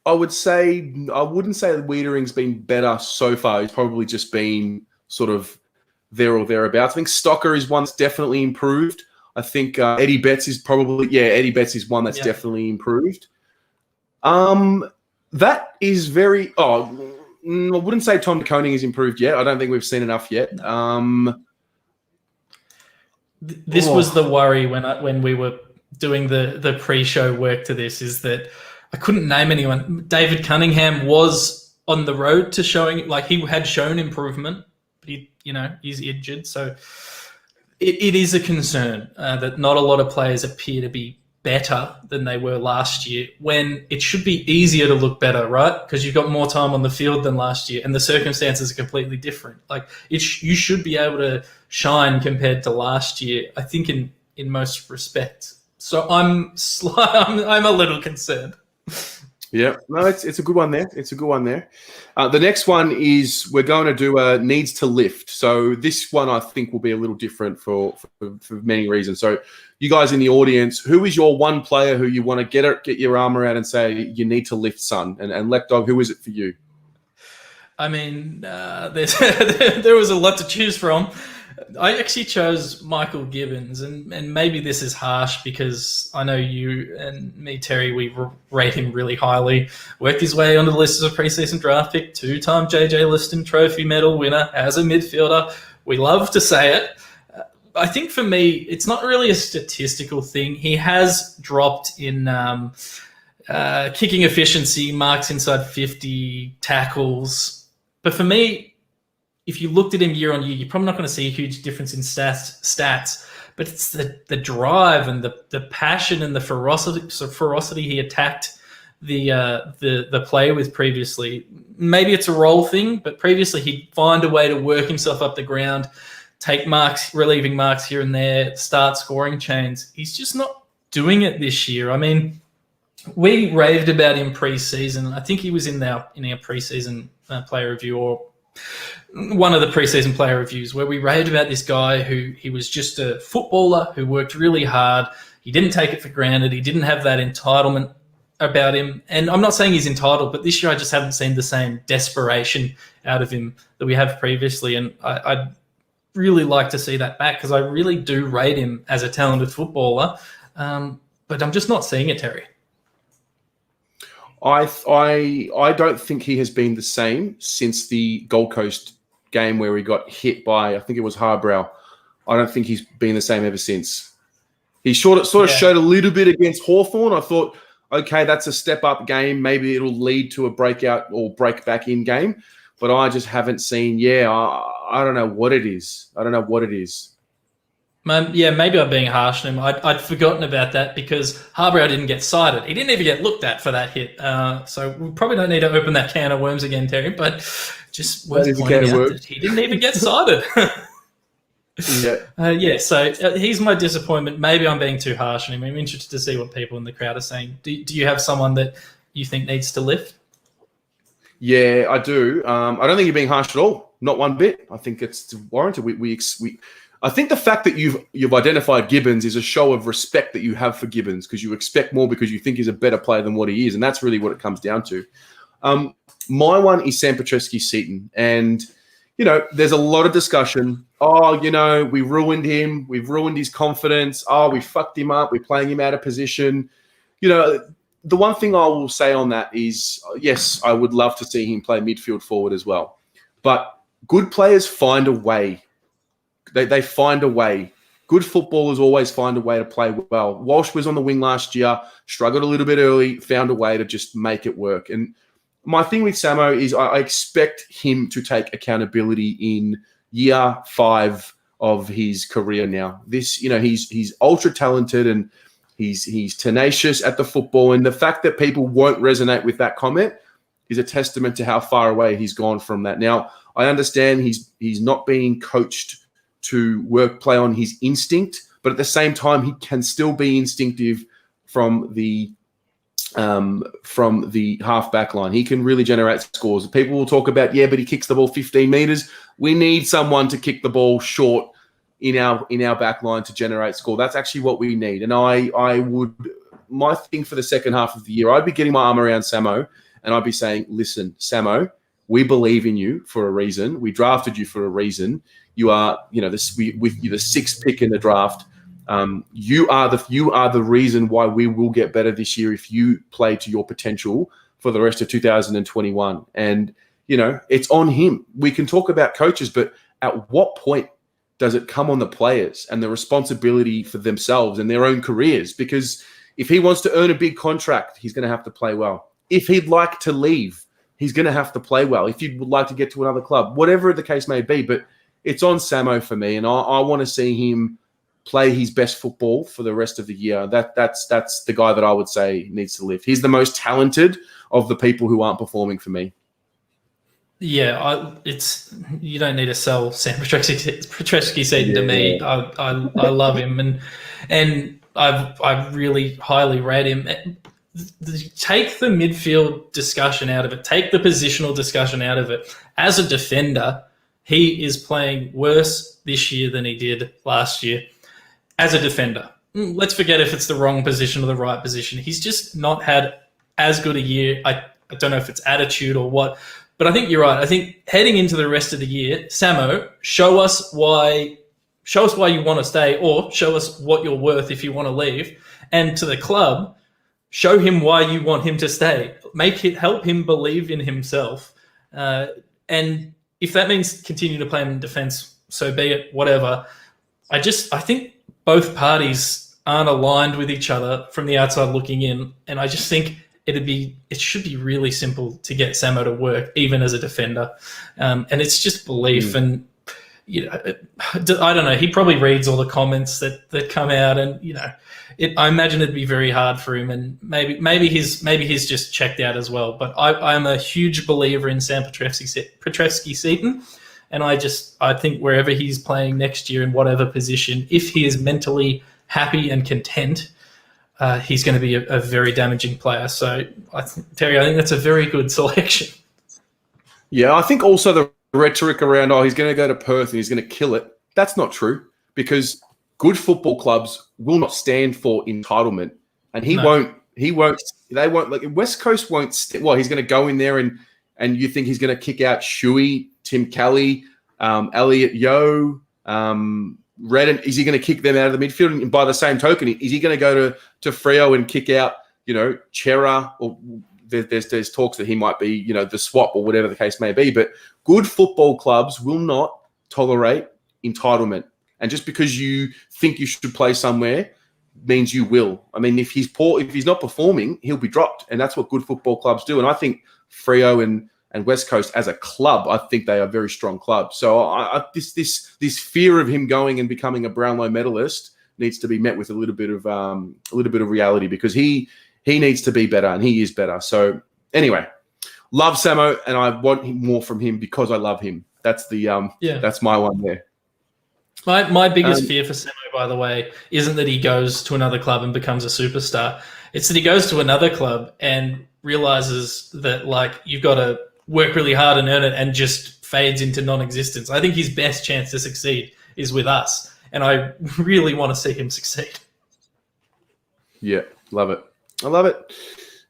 I wouldn't say that Wiedering's been better so far. He's probably just been sort of there or thereabouts. I think Stocker is one that's definitely improved. I think Eddie Betts is Eddie Betts is one that's definitely improved. That is very. I wouldn't say Tom DeConing has improved yet. I don't think we've seen enough yet. This was the worry when we were doing the pre-show work to this, is that I couldn't name anyone. David Cunningham was on the road to showing, like, he had shown improvement, but he's injured. So it is a concern that not a lot of players appear to be better than they were last year, when it should be easier to look better, right? Because you've got more time on the field than last year and the circumstances are completely different. Like, you should be able to shine compared to last year, I think, in most respects. So I'm a little concerned. Yeah, no, it's a good one there. It's a good one there. The next one is we're going to do a needs to lift. So this one I think will be a little different for many reasons. So you guys in the audience, who is your one player who you want to get your arm around and say you need to lift, son? And Let Dog, who is it for you? I mean, there was a lot to choose from. I actually chose Michael Gibbons, and maybe this is harsh because I know you and me, Terry, we rate him really highly. Worked his way onto the list as a preseason draft pick, 2-time JJ Liston Trophy medal winner as a midfielder. We love to say it. I think for me, it's not really a statistical thing. He has dropped in kicking efficiency, marks inside 50, tackles. But for me, if you looked at him year on year, you're probably not going to see a huge difference in stats, but it's the drive and the passion and the ferocity he attacked the play with previously. Maybe it's a role thing, but previously he'd find a way to work himself up the ground, take marks, relieving marks here and there, start scoring chains. He's just not doing it this year. I mean, we raved about him pre-season. I think he was in our pre-season player review, or one of the preseason player reviews, where we raved about this guy who he was just a footballer who worked really hard. He didn't take it for granted. He didn't have that entitlement about him. And I'm not saying he's entitled, but this year I just haven't seen the same desperation out of him that we have previously. And I'd really like to see that back, because I really do rate him as a talented footballer. But I'm just not seeing it, Terry. I don't think he has been the same since the Gold Coast game where he got hit by, I think it was Harbrow. I don't think he's been the same ever since. He sort of showed a little bit against Hawthorn. I thought, okay, that's a step-up game. Maybe it'll lead to a breakout or break-back-in game. But I just haven't seen, I don't know what it is. Yeah, maybe I'm being harsh on him. I'd forgotten about that because Harbrow didn't get cited. He didn't even get looked at for that hit. So we probably don't need to open that can of worms again, Terry, but just worth pointing out that he didn't even get cited. So he's my disappointment. Maybe I'm being too harsh on him. I'm interested to see what people in the crowd are saying. Do you have someone that you think needs to lift? Yeah, I do. I don't think you're being harsh at all. Not one bit. I think it's warranted. I think the fact that you've identified Gibbons is a show of respect that you have for Gibbons, because you expect more because you think he's a better player than what he is, and that's really what it comes down to. My one is Sam Petreski-Seton, and there's a lot of discussion. Oh, we ruined him. We've ruined his confidence. Oh, we fucked him up. We're playing him out of position. The one thing I will say on that is, yes, I would love to see him play midfield forward as well. But good players find a way. They find a way. Good footballers always find a way to play well. Walsh was on the wing last year, struggled a little bit early, found a way to just make it work. And my thing with Samo is I expect him to take accountability in year 5 of his career now. He's ultra talented and he's tenacious at the football. And the fact that people won't resonate with that comment is a testament to how far away he's gone from that. Now, I understand he's not being coached to play on his instinct, but at the same time, he can still be instinctive from the half-back line. He can really generate scores. People will talk about, but he kicks the ball 15 meters. We need someone to kick the ball short in our back line to generate score. That's actually what we need. And my thing for the second half of the year, I'd be getting my arm around Samo and I'd be saying, listen, Samo, we believe in you for a reason. We drafted you for a reason. You are, you're the 6th pick in the draft. You are the reason why we will get better this year if you play to your potential for the rest of 2021. And, it's on him. We can talk about coaches, but at what point does it come on the players and the responsibility for themselves and their own careers? Because if he wants to earn a big contract, he's going to have to play well. If he'd like to leave, he's going to have to play well. If you would like to get to another club, whatever the case may be. But it's on Samo for me, and I want to see him play his best football for the rest of the year. That's the guy that I would say needs to live. He's the most talented of the people who aren't performing for me. Yeah, you don't need to sell Sam Petreski-Seton to me. I love him, and I really highly rate him. Take the midfield discussion out of it. Take the positional discussion out of it. As a defender, he is playing worse this year than he did last year. As a defender, let's forget if it's the wrong position or the right position. He's just not had as good a year. I don't know if it's attitude or what, but I think you're right. I think heading into the rest of the year, Samo, show us why you want to stay, or show us what you're worth if you want to leave. And to the club, show him why you want him to stay. Help him believe in himself. And if that means continue to play him in defence, so be it, whatever. I think both parties aren't aligned with each other from the outside looking in. And I just think it should be really simple to get Samo to work, even as a defender. And it's just belief. And, I don't know. He probably reads all the comments that come out, and, I imagine it'd be very hard for him, and maybe he's just checked out as well. But I'm a huge believer in Sam Petreski-Seton, and I think wherever he's playing next year in whatever position, if he is mentally happy and content, he's going to be a very damaging player. So, Terry, I think that's a very good selection. Yeah, I think also the rhetoric around, he's going to go to Perth and he's going to kill it. That's not true, because good football clubs will not stand for entitlement, and they won't, like West Coast won't, he's going to go in there and you think he's going to kick out Shuey, Tim Kelly, Elliot Yeo, Redden. Is he going to kick them out of the midfield? And by the same token, is he going to go to Freo and kick out, Chera, or there's talks that he might be, the swap or whatever the case may be. But good football clubs will not tolerate entitlement. And just because you think you should play somewhere means you will. I mean, if he's not performing, he'll be dropped. And that's what good football clubs do. And I think Freo and West Coast as a club, I think they are very strong clubs. So this fear of him going and becoming a Brownlow medalist needs to be met with a little bit of reality, because he needs to be better, and he is better. So anyway, love Samo, and I want more from him because I love him. That's that's my one there. My biggest fear for Samo, by the way, isn't that he goes to another club and becomes a superstar. It's that he goes to another club and realizes that, you've got to work really hard and earn it, and just fades into non-existence. I think his best chance to succeed is with us. And I really want to see him succeed. Yeah, love it. I love it.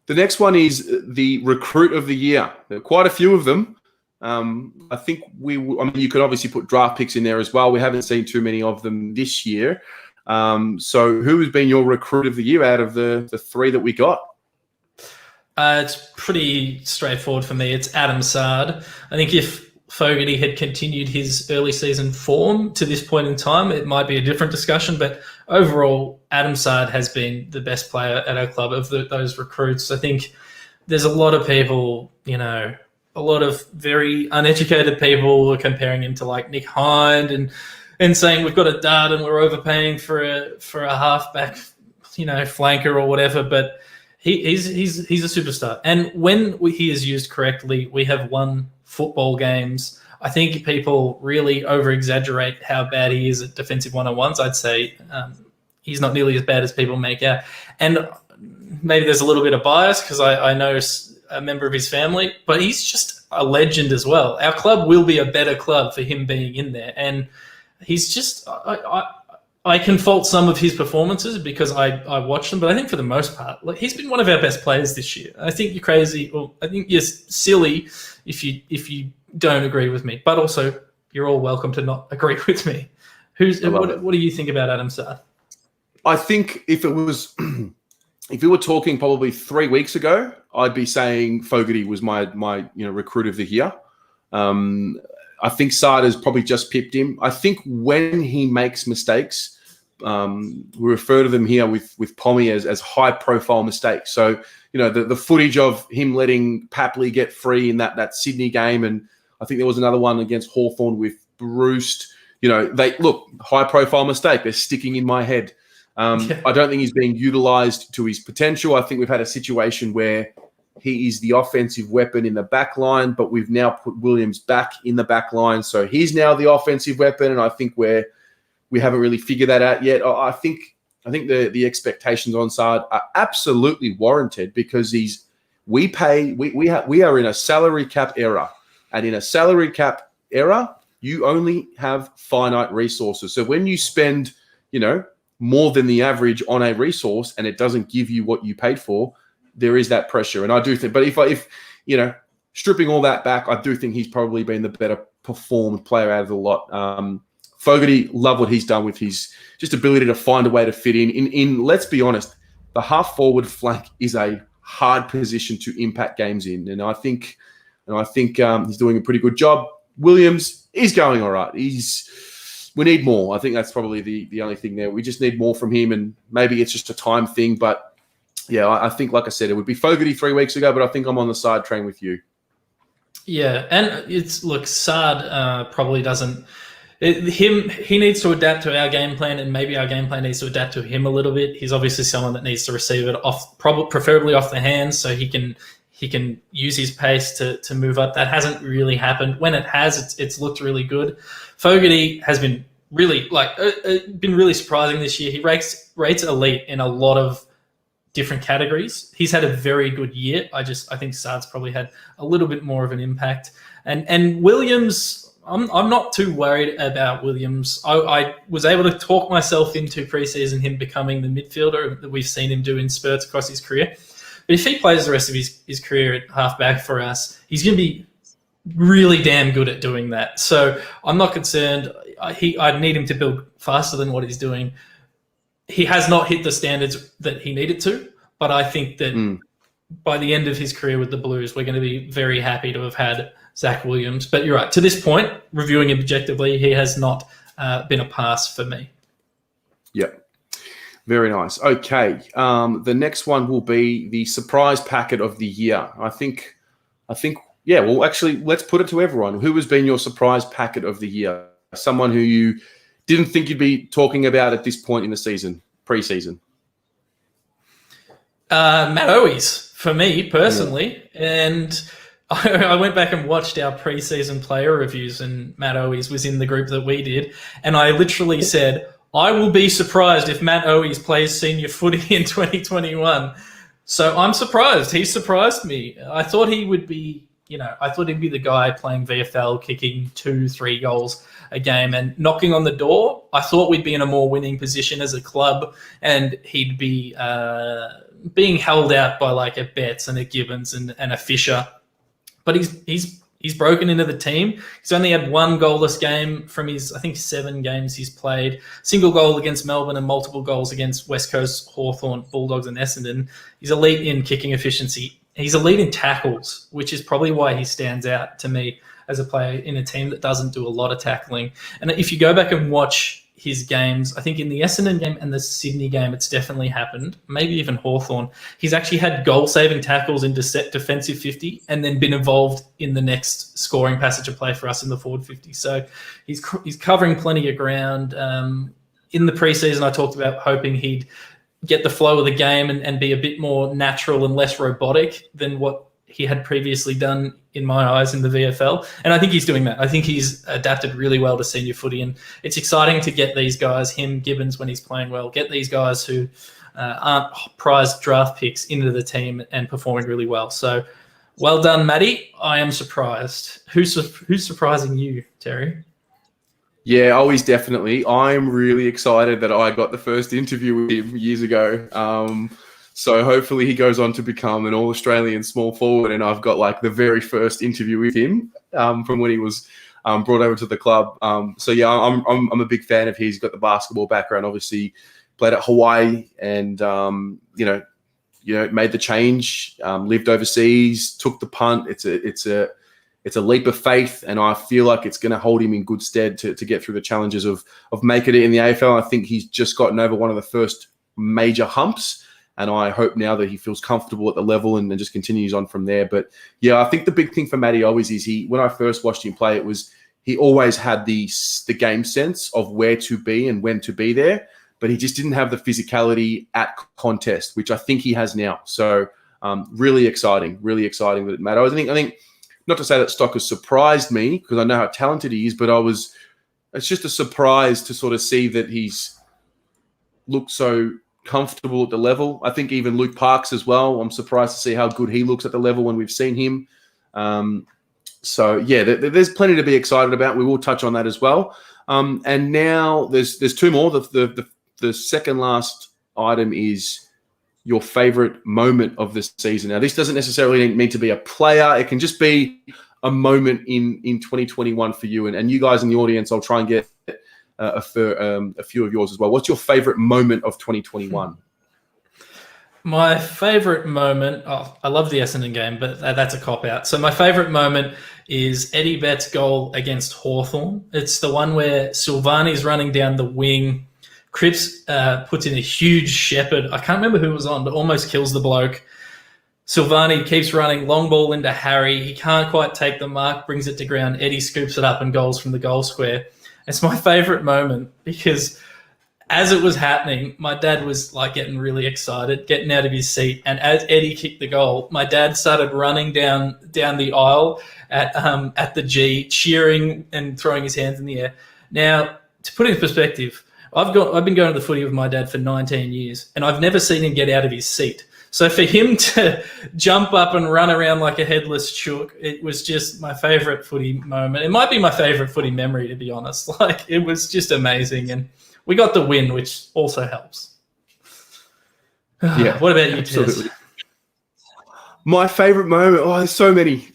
The next one is the recruit of the year. There are quite a few of them. I think you could obviously put draft picks in there as well. We haven't seen too many of them this year. So who has been your recruit of the year out of the three that we got? It's pretty straightforward for me. It's Adam Saad. I think if Fogarty had continued his early season form to this point in time, it might be a different discussion. But overall, Adam Saad has been the best player at our club of those recruits. I think there's a lot of people, a lot of very uneducated people are comparing him to like Nick Hind and saying we've got a dud and we're overpaying for a halfback, flanker or whatever. But he's a superstar, and when he is used correctly, we have won football games. I think people really over-exaggerate how bad he is at defensive one-on-ones. I'd say he's not nearly as bad as people make out. And maybe there's a little bit of bias because I know a member of his family, but he's just a legend as well. Our club will be a better club for him being in there. And he's just... I can fault some of his performances because I watched them, but I think for the most part, he's been one of our best players this year. I think you're crazy, or I think you're silly if you don't agree with me. But also, you're all welcome to not agree with me. What do you think about Adam Saad? I think if we were talking probably 3 weeks ago, I'd be saying Fogarty was my recruit of the year. I think Saad has probably just pipped him. I think when he makes mistakes, we refer to them here with Pommy as high-profile mistakes. So, the footage of him letting Papley get free in that Sydney game, and I think there was another one against Hawthorn with Bruce. High-profile mistake. They're sticking in my head. I don't think he's being utilised to his potential. I think we've had a situation where he is the offensive weapon in the back line, but we've now put Williams back in the back line. So he's now the offensive weapon, and I think we haven't really figured that out yet. I think the expectations on Saad are absolutely warranted because we are in a salary cap era, and in a salary cap era, you only have finite resources. So when you spend, more than the average on a resource and it doesn't give you what you paid for, there is that pressure. And I do think, but if stripping all that back, I do think he's probably been the better performed player out of the lot. Fogarty, love what he's done with his just ability to find a way to fit in. Let's be honest, the half forward flank is a hard position to impact games in. And I think he's doing a pretty good job. Williams is going all right. We need more. I think that's probably the only thing there. We just need more from him, and maybe it's just a time thing, but yeah, I think, like I said, it would be Fogarty 3 weeks ago, but I think I'm on the side train with you. Yeah, and Saad probably doesn't. He needs to adapt to our game plan, and maybe our game plan needs to adapt to him a little bit. He's obviously someone that needs to receive it preferably off the hands, so he can use his pace to move up. That hasn't really happened. When it has, it's looked really good. Fogarty has been really been really surprising this year. He rates elite in a lot of different categories. He's had a very good year. I think Saad's probably had a little bit more of an impact. And Williams, I'm not too worried about Williams. I was able to talk myself into preseason him becoming the midfielder that we've seen him do in spurts across his career. But if he plays the rest of his career at halfback for us, he's going to be really damn good at doing that. So I'm not concerned. I'd need him to build faster than what he's doing. He has not hit the standards that he needed to, but I think that by the end of his career with the Blues, we're going to be very happy to have had Zach Williams. But you're right. To this point, reviewing him objectively, he has not been a pass for me. Yep. Very nice. Okay. The next one will be the surprise packet of the year. I think, yeah, well, actually, let's put it to everyone. Who has been your surprise packet of the year? Someone who you didn't think you'd be talking about at this point in the season, pre-season? Matt Owies, for me personally. Yeah. And I went back and watched our pre-season player reviews, and Matt Owies was in the group that we did. And I literally said, I will be surprised if Matt Owies plays senior footy in 2021. So I'm surprised. He surprised me. I thought he would be I thought he'd be the guy playing VFL, kicking 2-3 goals a game and knocking on the door. I thought we'd be in a more winning position as a club, and he'd be being held out by like a Betts and a Gibbons and a Fisher. But he's broken into the team. He's only had one goalless game from his, I think, 7 games he's played. Single goal against Melbourne and multiple goals against West Coast, Hawthorn, Bulldogs and Essendon. He's elite in kicking efficiency. He's elite in tackles, which is probably why he stands out to me as a player in a team that doesn't do a lot of tackling. And if you go back and watch his games, I think in the Essendon game and the Sydney game, it's definitely happened, maybe even Hawthorn. He's actually had goal-saving tackles in defensive 50 and then been involved in the next scoring passage of play for us in the forward 50. So he's covering plenty of ground. In the preseason, I talked about hoping he'd get the flow of the game and be a bit more natural and less robotic than what he had previously done, in my eyes, in the VFL. And I think he's doing that. I think he's adapted really well to senior footy. And it's exciting to get these guys, him, Gibbons, when he's playing well, get these guys who aren't prized draft picks into the team and performing really well. So well done, Matty. I am surprised. Who's surprising you, Terry? Yeah, always definitely. I'm really excited that I got the first interview with him years ago. So hopefully he goes on to become an All-Australian small forward, and I've got like the very first interview with him from when he was brought over to the club. So yeah, I'm a big fan of his. He's got the basketball background, obviously played at Hawaii, and made the change, lived overseas, took the punt. It's a leap of faith, and I feel like it's going to hold him in good stead to get through the challenges of making it in the AFL. I think he's just gotten over one of the first major humps, and I hope now that he feels comfortable at the level and just continues on from there. But yeah, I think the big thing for Matty always is when I first watched him play, he always had the game sense of where to be and when to be there, but he just didn't have the physicality at contest, which I think he has now. So really exciting with Matt. I think not to say that Stock has surprised me, because I know how talented he is, but it's just a surprise to sort of see that he's looked so comfortable at the level. I think even Luke Parks as well, I'm surprised to see how good he looks at the level when we've seen him. So yeah, there's plenty to be excited about. We will touch on that as well. And now there's 2 more. The second last item is your favorite moment of this season. Now, this doesn't necessarily need to be a player. It can just be a moment in 2021 for you. And you guys in the audience, I'll try and get a few of yours as well. What's your favorite moment of 2021? My favorite moment, I love the Essendon game, but that's a cop-out. So my favorite moment is Eddie Betts' goal against Hawthorn. It's the one where Silvani's running down the wing. Cripps puts in a huge shepherd. I can't remember who it was on, but almost kills the bloke. Silvani keeps running, long ball into Harry. He can't quite take the mark, brings it to ground. Eddie scoops it up and goals from the goal square. It's my favourite moment because as it was happening, my dad was like getting really excited, getting out of his seat. And as Eddie kicked the goal, my dad started running down the aisle at the G, cheering and throwing his hands in the air. Now, to put it in perspective, I've been going to the footy with my dad for 19 years, and I've never seen him get out of his seat. So for him to jump up and run around like a headless chook, it was just my favourite footy moment. It might be my favourite footy memory, to be honest. Like, it was just amazing, and we got the win, which also helps. Yeah, what about you, absolutely. Tez? My favorite moment. Oh, there's so many.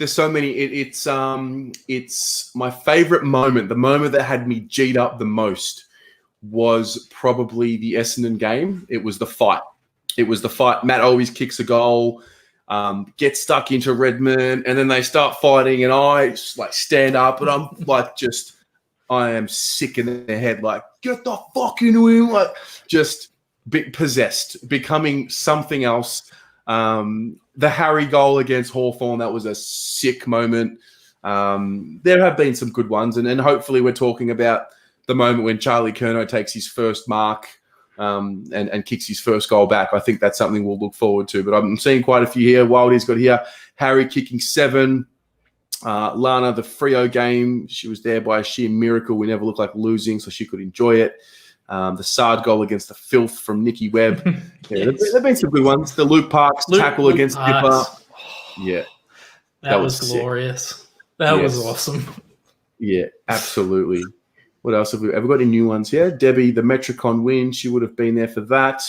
It's my favorite moment. The moment that had me G'd up the most was probably the Essendon game. It was the fight. Matt always kicks a goal, gets stuck into Redmond, and then they start fighting, and I just, like, stand up, and I'm like, I am sick in the head, like, get the fuck into him, like, just possessed, becoming something else. The Harry goal against Hawthorn, that was a sick moment. There have been some good ones, and hopefully we're talking about the moment when Charlie Curnow takes his first mark and kicks his first goal back. I think that's something we'll look forward to. But I'm seeing quite a few here. Wildy's got here. Harry kicking 7. Lana, the Freo game, she was there by a sheer miracle. We never looked like losing, so she could enjoy it. The Sard goal against the filth from Nicky Webb. Yeah, Yes. There've been some good ones. The Luke Parks tackle against Dipper. Yeah. That was sick. glorious. That was awesome. Yeah, absolutely. What else have we got? Any new ones here? Debbie, the Metricon win. She would have been there for that.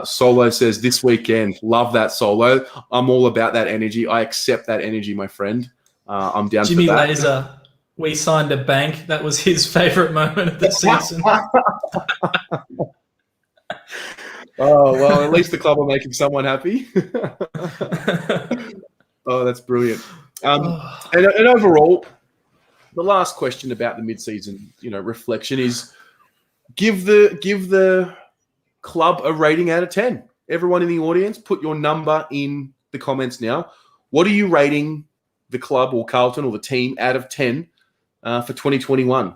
Solo says this weekend. Love that, Solo. I'm all about that energy. I accept that energy, my friend. I'm down Jimmy for that. Laser, we signed a bank. That was his favourite moment of the season. Oh, well, at least the club are making someone happy. Oh, that's brilliant. And overall, the last question about the mid-season, reflection is give the club a rating out of 10. Everyone in the audience, put your number in the comments now. What are you rating the club or Carlton or the team out of 10 for 2021?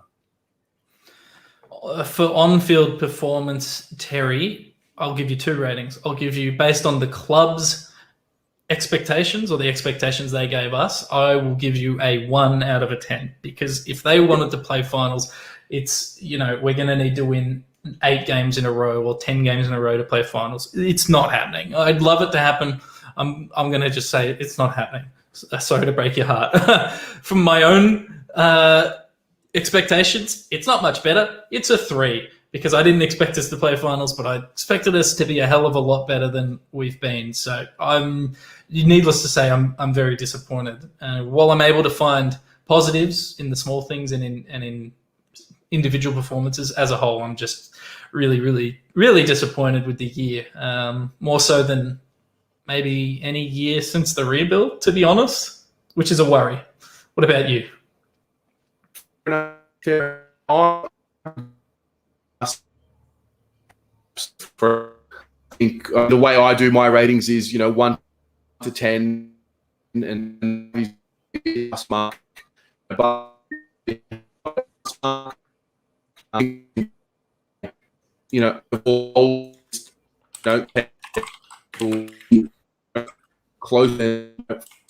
For on-field performance, Terry, I'll give you 2 ratings. I'll give you, based on the club's expectations or the expectations they gave us, I will give you a 1 out of a 10, because if they wanted to play finals, it's, we're going to need to win 8 games in a row or 10 games in a row to play finals. It's not happening. I'd love it to happen. I'm going to just say it's not happening. Sorry to break your heart. From my own expectations, it's not much better. It's a 3, because I didn't expect us to play finals, but I expected us to be a hell of a lot better than we've been. So needless to say, I'm very disappointed. While I'm able to find positives in the small things and in individual performances as a whole, I'm just really, really, really disappointed with the year. More so than maybe any year since the rebuild, to be honest, which is a worry. What about you? I think the way I do my ratings is 1 to 10 and mark. But close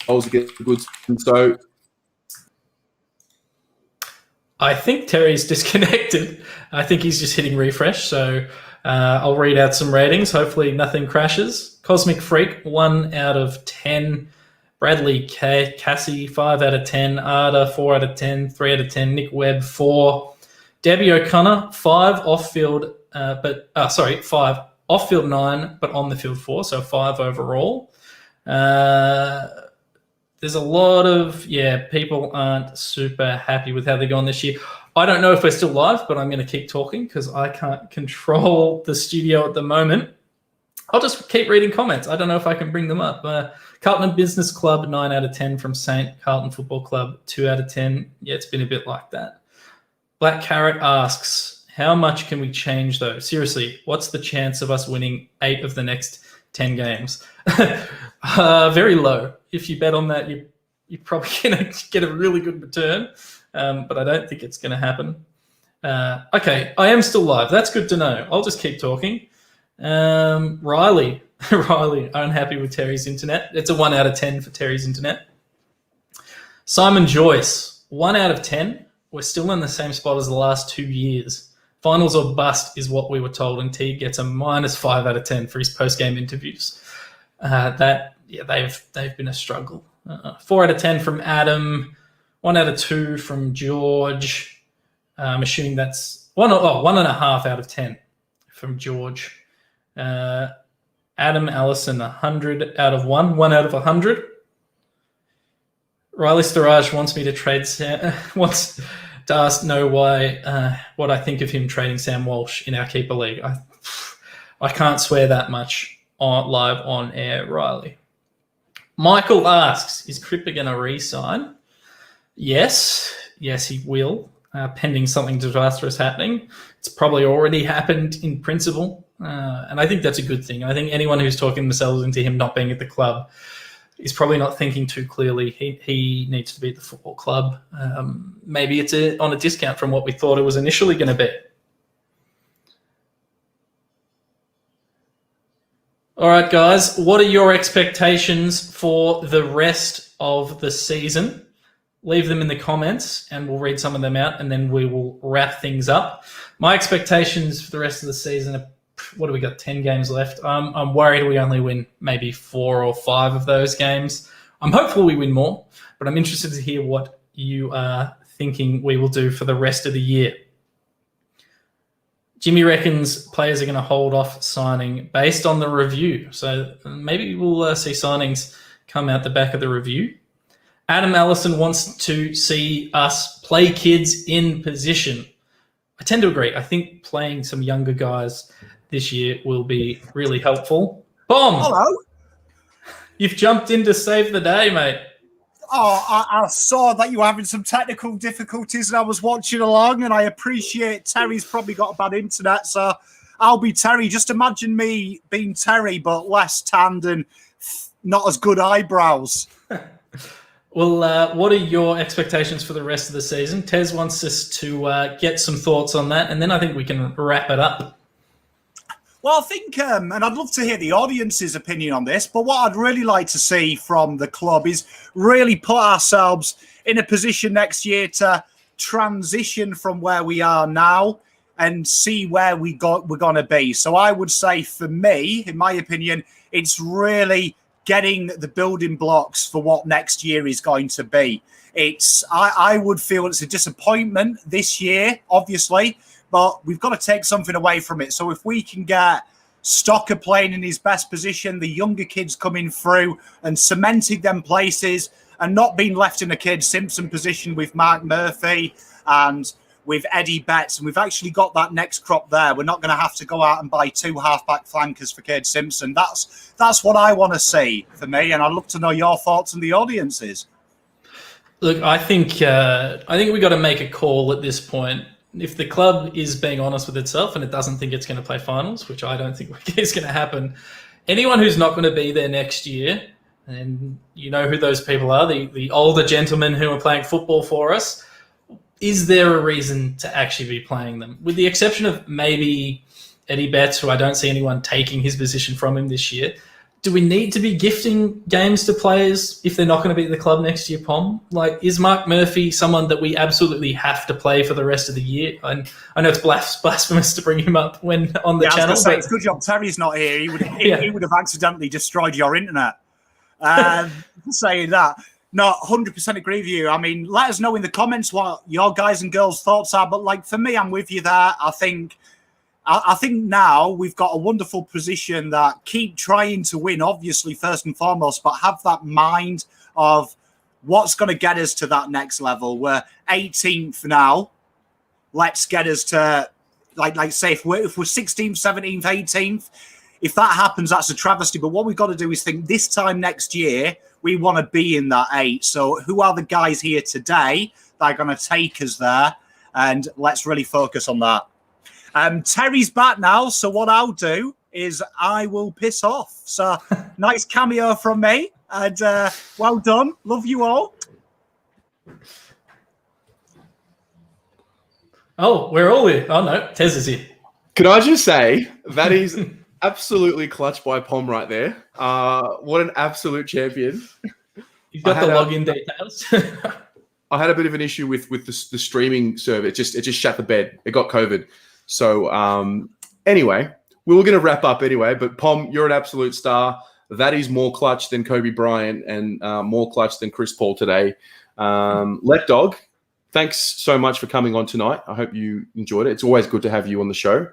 goals against the goods, and so I think Terry's disconnected. I think he's just hitting refresh. So I'll read out some ratings. Hopefully nothing crashes. Cosmic Freak, 1 out of 10. Bradley Cassie, 5 out of 10. Arda, 4 out of 10. 3 out of 10. Nick Webb, 4. Debbie O'Connor, 5 off-field, 5 off-field 9, but on the field 4, so 5 overall. There's a lot of, people aren't super happy with how they're going this year. I don't know if we're still live, but I'm going to keep talking because I can't control the studio at the moment. I'll just keep reading comments. I don't know if I can bring them up. Carlton Business Club, 9 out of 10 from Saint. Carlton Football Club, 2 out of 10. Yeah, it's been a bit like that. Black Carrot asks, how much can we change though? Seriously, what's the chance of us winning 8 of the next 10 games? Very low. If you bet on that, you're probably going to get a really good return, but I don't think it's going to happen. Okay, I am still live. That's good to know. I'll just keep talking. Riley, unhappy with Terry's internet. It's a 1 out of 10 for Terry's internet. Simon Joyce, 1 out of 10. We're still in the same spot as the last 2 years. Finals or bust is what we were told, and T gets a -5 out of 10 for his post-game interviews. They've been a struggle. 4 out of 10 from Adam, 1 out of 2 from George. I'm assuming that's 1.5 out of 10 from George. Adam Allison, 100 out of 1 out of 100. Riley Starage wants me to trade wants to ask what I think of him trading Sam Walsh in our keeper league. I can't swear that much live on air, Riley. Michael asks, is Cripper going to re-sign? Yes, he will, pending something disastrous happening. It's probably already happened in principle, and I think that's a good thing. I think anyone who's talking themselves into him not being at the club is probably not thinking too clearly. He needs to be at the football club. Maybe it's on a discount from what we thought it was initially going to be. All right, guys, what are your expectations for the rest of the season? Leave them in the comments and we'll read some of them out and then we will wrap things up. My expectations for the rest of the season are, what do we got, 10 games left? I'm worried we only win maybe 4 or 5 of those games. I'm hopeful we win more, but I'm interested to hear what you are thinking we will do for the rest of the year. Jimmy reckons players are going to hold off signing based on the review. So maybe we'll see signings come out the back of the review. Adam Allison wants to see us play kids in position. I tend to agree. I think playing some younger guys this year will be really helpful. Bomb! Hello. You've jumped in to save the day, mate. Oh, I saw that you were having some technical difficulties and I was watching along, and I appreciate Terry's probably got a bad internet, so I'll be Terry. Just imagine me being Terry, but less tanned and not as good eyebrows. Well, what are your expectations for the rest of the season? Tez wants us to get some thoughts on that, and then I think we can wrap it up. Well, I think, and I'd love to hear the audience's opinion on this, but what I'd really like to see from the club is really put ourselves in a position next year to transition from where we are now and see where we're going to be. So I would say for me, in my opinion, it's really getting the building blocks for what next year is going to be. I would feel it's a disappointment this year, obviously, but we've got to take something away from it. So if we can get Stocker playing in his best position, the younger kids coming through and cementing them places and not being left in a Cade Simpson position with Mark Murphy and with Eddie Betts, and we've actually got that next crop there. We're not going to have to go out and buy 2 halfback flankers for Cade Simpson. That's what I want to see for me, and I'd love to know your thoughts and the audience's. Look, I think we got to make a call at this point. If the club is being honest with itself and it doesn't think it's going to play finals, which I don't think is going to happen, anyone who's not going to be there next year, and you know who those people are, the older gentlemen who are playing football for us, is there a reason to actually be playing them? With the exception of maybe Eddie Betts, who I don't see anyone taking his position from him this year, do we need to be gifting games to players if they're not going to be at the club next year, Pom? Like, is Mark Murphy someone that we absolutely have to play for the rest of the year? And I know it's blasphemous to bring him up when on the channel. But it's a good job Terry's not here. He would have accidentally destroyed your internet. Saying that. No, 100% agree with you. I mean, let us know in the comments what your guys and girls' thoughts are. But like for me, I'm with you there. I think now we've got a wonderful position that keep trying to win, obviously, first and foremost, but have that mind of what's going to get us to that next level. We're 18th now. Let's get us to, like say, if we're 16th, 17th, 18th, if that happens, that's a travesty. But what we've got to do is think this time next year, we want to be in that 8. So who are the guys here today that are going to take us there? And let's really focus on that. Terry's back now, so what I'll do is I will piss off. So nice cameo from me, and well done. Love you all. Oh, we're all here. Oh, no, Tez is here. Can I just say, that is absolutely clutch by Pom right there. What an absolute champion. You've got the login details. I had a bit of an issue with the streaming server. It just shut the bed. It got COVID. So anyway, we were going to wrap up anyway, but Pom, you're an absolute star. That is more clutch than Kobe Bryant and more clutch than Chris Paul today. Let Dog, thanks so much for coming on tonight. I hope you enjoyed it. It's always good to have you on the show.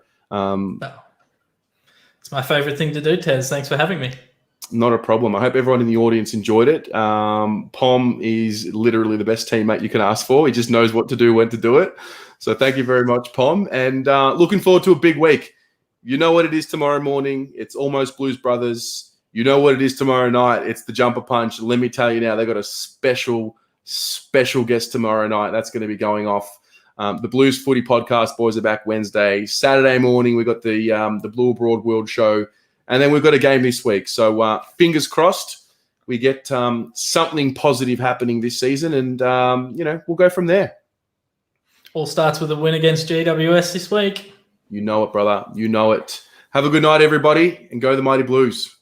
It's my favorite thing to do, Tez. Thanks for having me. Not a problem. I hope everyone in the audience enjoyed it. Pom is literally the best teammate you can ask for. He just knows what to do, when to do it. So thank you very much, Pom. And looking forward to a big week. You know what it is tomorrow morning. It's almost Blues Brothers. You know what it is tomorrow night. It's the Jumper Punch. Let me tell you now, they've got a special guest tomorrow night. That's going to be going off. The Blues Footy Podcast boys are back Wednesday. Saturday morning, we've got the Blue Abroad World Show. And then we've got a game this week. So fingers crossed we get something positive happening this season. And, we'll go from there. All starts with a win against GWS this week. You know it, brother. You know it. Have a good night, everybody, and go the Mighty Blues.